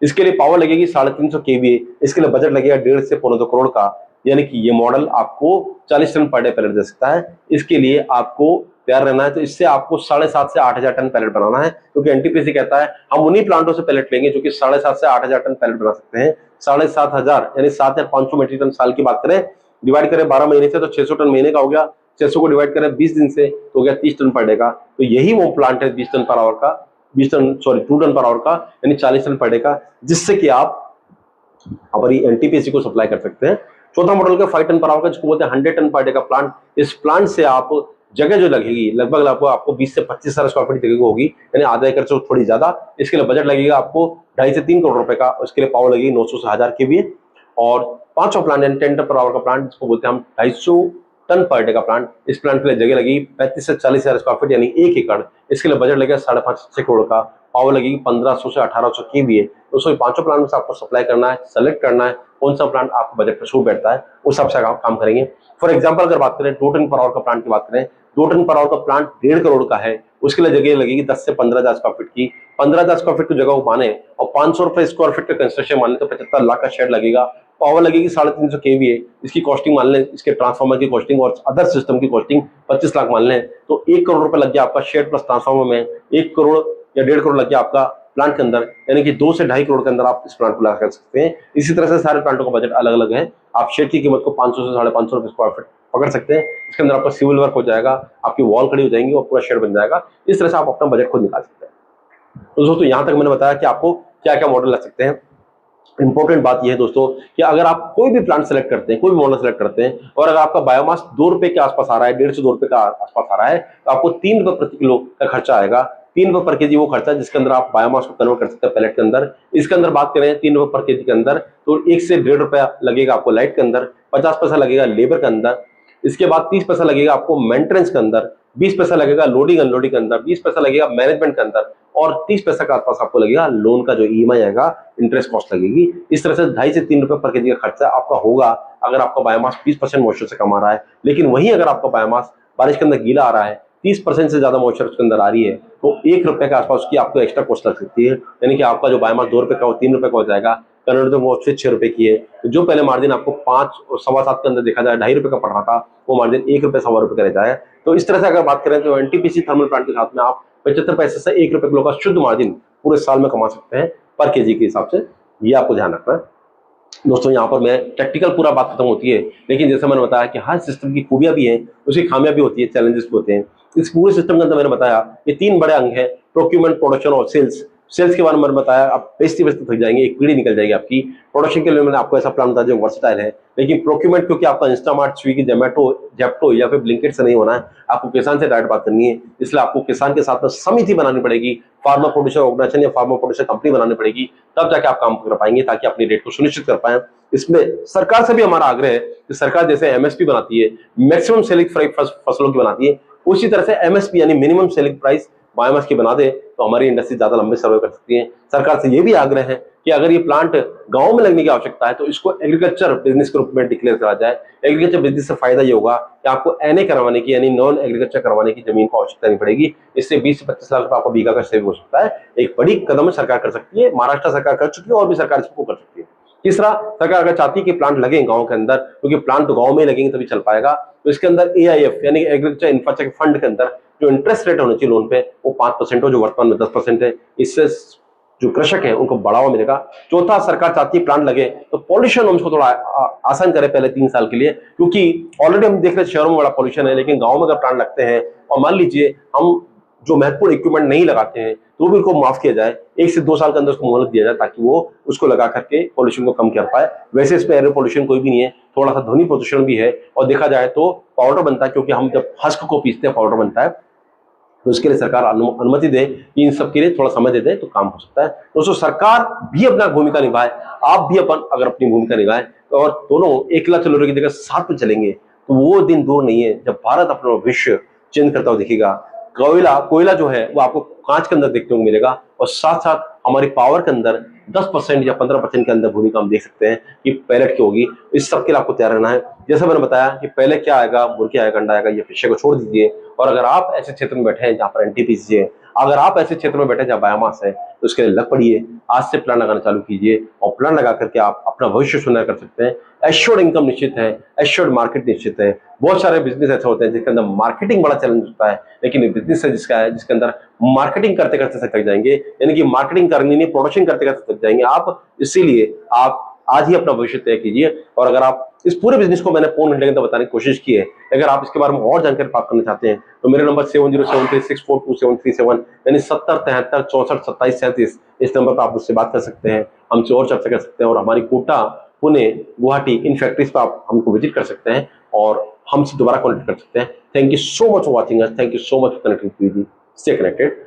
इसके लिए पावर लगेगी 350 केवी। इसके लिए बजट लगेगा 1.5 से 2.25 करोड़ का, यानी कि ये मॉडल आपको 40 टन पर डे पैलेट दे सकता है। इसके लिए आपको तैयार रहना है, तो इससे आपको 7.5 से 8,000 टन पैलेट बनाना है, क्योंकि एनटीपीसी कहता है हम उन्हीं प्लांटों से पैलेट लेंगे जो कि 7.5 से 8,000 टन पैलेट बना सकते हैं। 7,500 यानी 7,500 मीट्रिक टन साल की बात करें, डिवाइड करें 12 महीने से तो 600 टन महीने का हो गया। 600 को डिवाइड करें 20 दिन से तो हो गया 30 टन पर डे का। तो यही वो प्लांट है 20 टन पर आवर का, 2 टन पर आवर का, यानी 40 टन पर डे का, जिससे कि आप हमारी एनटीपीसी को सप्लाई कर सकते हैं। चौथा मॉडल का 5 टन पर आवर का, जिसको बोलते हैं 100 टन पर डे का प्लांट। इस प्लांट से आप जगह जो लगेगी लगभग आपको 20 से 25,000 स्क्वायर फीट जगह होगी, यानी आधा एकड़ से थोड़ी ज्यादा। इसके लिए बजट लगेगा आपको 2.5 से 3 करोड़ रुपए का, उसके लिए पावर लगेगी 900 से 1000 केवी। और पांचवा प्लांट यानी 10 टन पर आवर का प्लांट, जिसको बोलते हैं हम 250 टन पर डे का प्लांट। इस प्लांट के लिए जगह लगेगी 35 से 40,000 स्क्वायर फीट, यानी 1 एकड़। इसके लिए बजट लगेगा 5.5 से 6 करोड़ का, पावर लगेगी 1500 से 1800 केवीए। दोस्तों पांचों प्लांट में से आपको सप्लाई करना है, सेलेक्ट करना है कौन सा प्लांट आपको बजट पर शो बैठता है, उस हिसाब से काम करेंगे। फॉर एग्जांपल अगर बात करें 2 टन पर आवर का प्लांट की बात करें, 2 टन पर आवर का प्लांट 1.5 करोड़ का है, उसके लिए जगह लगेगी 10 से 15,000 स्क्वायर फीट की। 15,000 स्क्वायर फीट की जगह को माने और 500 रुपए स्क्वायर फीट का कंस्ट्रक्शन मान ले तो 75 लाख का शेड लगेगा। पावर लगेगी 350 केवीए। इसकी कॉस्टिंग मान लें, इसके ट्रांसफार्मर की कॉस्टिंग और अदर सिस्टम की कॉस्टिंग 25 लाख मान लें, तो 1 करोड़ रुपए लग गया आपका शेड प्लस ट्रांसफार्मर में। 1 करोड़ या 1.5 करोड़ लग गया आपका प्लांट के अंदर, यानी कि 2 से 2.5 करोड़ के अंदर आप इस प्लांट को लगा कर सकते हैं। इसी तरह से सारे प्लांटों का बजट अलग अलग है। आप शेड की कीमत को 500 से 550 रुपए स्क्वायर फीट पकड़ सकते हैं। इसके अंदर आपका सिविल वर्क हो जाएगा, आपकी वॉल खड़ी हो जाएंगी और पूरा शेड बन जाएगा। इस तरह से आप अपना बजट खुद निकाल सकते हैं। तो दोस्तों यहां तक मैंने बताया कि आपको क्या क्या मॉडल लग सकते हैं। इंपॉर्टेंट बात यह है दोस्तों कि अगर आप कोई भी प्लांट सेलेक्ट करते हैं, कोई भी मॉडल सेलेक्ट करते हैं, और अगर आपका बायोमास 2 रुपए के आसपास आ रहा है, 1.5 से 2 रुपए का आसपास आ रहा है, तो आपको 3 रुपए प्रति किलो का खर्चा आएगा। 3 रुपए पर केजी वो खर्चा जिसके अंदर आप बायोमास को कन्वर्ट कर सकते हैं पैलेट के अंदर। इसके अंदर बात करें 3 रुपए पर केजी के अंदर, तो 1 से 1.5 रुपया लगेगा आपको लाइट के अंदर, 50 पैसा लगेगा लेबर के अंदर, इसके बाद 30 पैसा लगेगा आपको मेंटेनेंस के अंदर, 20 पैसा लगेगा लोडिंग अनलोडिंग के अंदर, 20 पैसा लगेगा मैनेजमेंट के अंदर, और 30 पैसा के आसपास आपको लगेगा लोन का जो ईएमआई आएगा, इंटरेस्ट कॉस्ट लगेगी। इस तरह से 2.5 से 3 रुपए पर केजी का खर्चा आपका होगा अगर आपका बायोमास 20% मॉइस्चर से कम आ रहा है। लेकिन वहीं अगर आपका बायोमास बारिश के अंदर गीला आ रहा है, 30% से ज्यादा मॉइस्चर उसके अंदर आ रही है, तो 1 रुपए के आसपास उसकी आपको एक्स्ट्रा कॉस्ट लग सकती है। यानी कि आपका जो बायोमास 2 रुपए का वो 3 रुपए का हो जाएगा, कन्वर्ट वो 6 रुपए की है। तो जो पहले मार्जिन आपको 5 और 7.25 के अंदर देखा जाए 2.5 रुपए का पड़ रहा था, वो मार्जिन 1 रुपए 1.25 रुपए का रहता है। तो इस तरह से अगर बात करें तो एनटीपीसी थर्मल प्लांट के साथ में आप 75 पैसे से 1 रुपए किलो का शुद्ध मार्जिन पूरे साल में कमा सकते हैं पर केजी के हिसाब से। ये आपको ध्यान रखना है दोस्तों। यहाँ पर मैं टेक्निकल पूरा बात खत्म होती है, लेकिन जैसे मैंने बताया कि हर सिस्टम की खूबियां भी हैं, उसकी खामियां भी होती है, चैलेंजेस भी होते हैं। इस पूरे सिस्टम के अंदर मैंने बताया ये 3 बड़े अंग हैं, प्रोक्यूरमेंट, प्रोडक्शन और सेल्स। सेल्स के बारे में मैंने बताया, आप बेचते बेचते थक जाएंगे, एक पीढ़ी निकल जाएगी आपकी। प्रोडक्शन के लिए मैंने आपको ऐसा प्लान बताया जो वर्सेटाइल है। लेकिन प्रोक्यूरमेंट क्योंकि आपका इंस्टामार्ट, स्विगी, जोमेटो, जेप्टो या फिर ब्लिंकिट से नहीं होना है, आपको किसान से डायरेक्ट बात करनी है, इसलिए आपको किसान के साथ में समिति बनानी पड़ेगी, फार्मर प्रोड्यूसर ऑर्गेनाइजेशन या फार्मर प्रोड्यूसर कंपनी बनानी पड़ेगी, तब जाके आप काम कर पाएंगे, ताकि अपनी रेट को सुनिश्चित कर पाए। इसमें सरकार से भी हमारा आग्रह है कि सरकार जैसे एमएसपी बनाती है, मैक्सिमम सेलिंग प्राइस फसलों की बनाती है, उसी तरह से एमएसपी यानी मिनिमम सेलिंग प्राइस बायोमास की बना दे, तो हमारी इंडस्ट्री ज्यादा लंबे सर्वे कर सकती है। सरकार से यह भी आग्रह है कि अगर ये प्लांट गांव में लगने की आवश्यकता है तो इसको एग्रीकल्चर बिजनेस के रूप में डिक्लेयर करा जाए। एग्रीकल्चर बिजनेस से फायदा ये होगा कि आपको एनए करवाने की यानी नॉन एग्रीकल्चर करवाने की जमीन को आवश्यकता नहीं पड़ेगी। इससे 20 से 25 लाख रुपए आपको बीघा का सेव हो सकता है। एक बड़ी कदम सरकार कर सकती है, महाराष्ट्र सरकार कर चुकी है और भी सरकार इसको कर सकती है। तीसरा, सरकार अगर चाहती है कि प्लांट लगे गांव के अंदर, क्योंकि प्लांट तो गांव में लगेंगे तभी चल पाएगा, तो इसके अंदर एआईएफ यानी एग्रीकल्चर इंफ्रास्ट्रक्चर फंड के अंदर जो इंटरेस्ट रेट होना चाहिए लोन पे वो 5% हो, जो वर्तमान में 10% है। इससे जो कृषक है उनको बढ़ावा मिलेगा। चौथा, सरकार चाहती है प्लांट लगे तो पॉल्यूशन नॉर्म्स को थोड़ा आसान करे पहले 3 साल के लिए, क्योंकि ऑलरेडी हम देख रहे हैं शहरों में बड़ा पॉल्यूशन है, लेकिन गांव में अगर प्लांट लगते हैं और मान लीजिए हम जो महत्वपूर्ण इक्विपमेंट नहीं लगाते हैं तो भी उनको माफ किया जाए, 1 से 2 साल के अंदर उसको मोहलत दिया जाए ताकि वो उसको लगा करके पॉल्यूशन को कम कर पाए। वैसे इसमें एयर पॉल्यूशन कोई भी नहीं है, थोड़ा सा ध्वनि प्रदूषण भी है, और देखा जाए तो पाउडर बनता है, क्योंकि हम जब हस्क को पीसते हैं पाउडर बनता है, तो उसके लिए सरकार अनुमति दे कि इन सब के लिए थोड़ा समय दे दे तो काम हो सकता है। दोस्तों सरकार भी अपना भूमिका निभाए, आप भी अगर अपनी भूमिका निभाए और दोनों एक लाख लोगों की जगह साथ में चलेंगे तो वो दिन दूर नहीं है जब भारत अपना भविष्य चेंज करता हुआ दिखेगा। कोयला जो है वो आपको कांच के अंदर देखने को मिलेगा और साथ साथ हमारी पावर के अंदर 10% या 15% के अंदर भूमिका हम देख सकते हैं कि पैलेट की होगी। इस सब के लिए आपको तैयार रहना है। जैसा मैंने बताया कि पहले क्या आएगा, मुर्गी आएगा, अंडा आएगा, ये विषय को छोड़ दीजिए। और अगर आप ऐसे क्षेत्र में बैठे हैं जहां पर एनटीपीसी है, अगर आप ऐसे क्षेत्र में बैठे हैं जहां बायोमास है, तो उसके लिए लग पड़िए, आज से प्लान लगाना चालू कीजिए और प्लान लगा करके आप अपना भविष्य सुंदर कर सकते हैं। एश्योर्ड इनकम निश्चित है, एश्योर्ड मार्केट निश्चित है। बहुत सारे बिजनेस ऐसे होते हैं जिसके अंदर मार्केटिंग बड़ा चैलेंज होता है, लेकिन बिजनेस है जिसके अंदर मार्केटिंग करते करते थक जाएंगे, यानी कि मार्केटिंग करनी नहीं, प्रोडक्शन करते करते थक जाएंगे आप। इसीलिए आप आज ही अपना भविष्य तय कीजिए। और अगर आप इस पूरे बिजनेस को मैंने पौन घंटे के अंदर बताने की कोशिश की है, अगर आप इसके बारे में और जानकारी प्राप्त करना चाहते हैं तो मेरे नंबर 7073642737 यानी 7073642737 इस नंबर पर आप मुझसे बात कर सकते हैं, हमसे और चर्चा कर सकते हैं। और हमारी कोटा, पुणे, गुवाहाटी इन फैक्ट्रीज पर आप हमको विजिट कर सकते हैं और हमसे दोबारा कॉन्टेक्ट कर सकते हैं। Thank you so much for watching us, thank you so much for connecting, stay connected.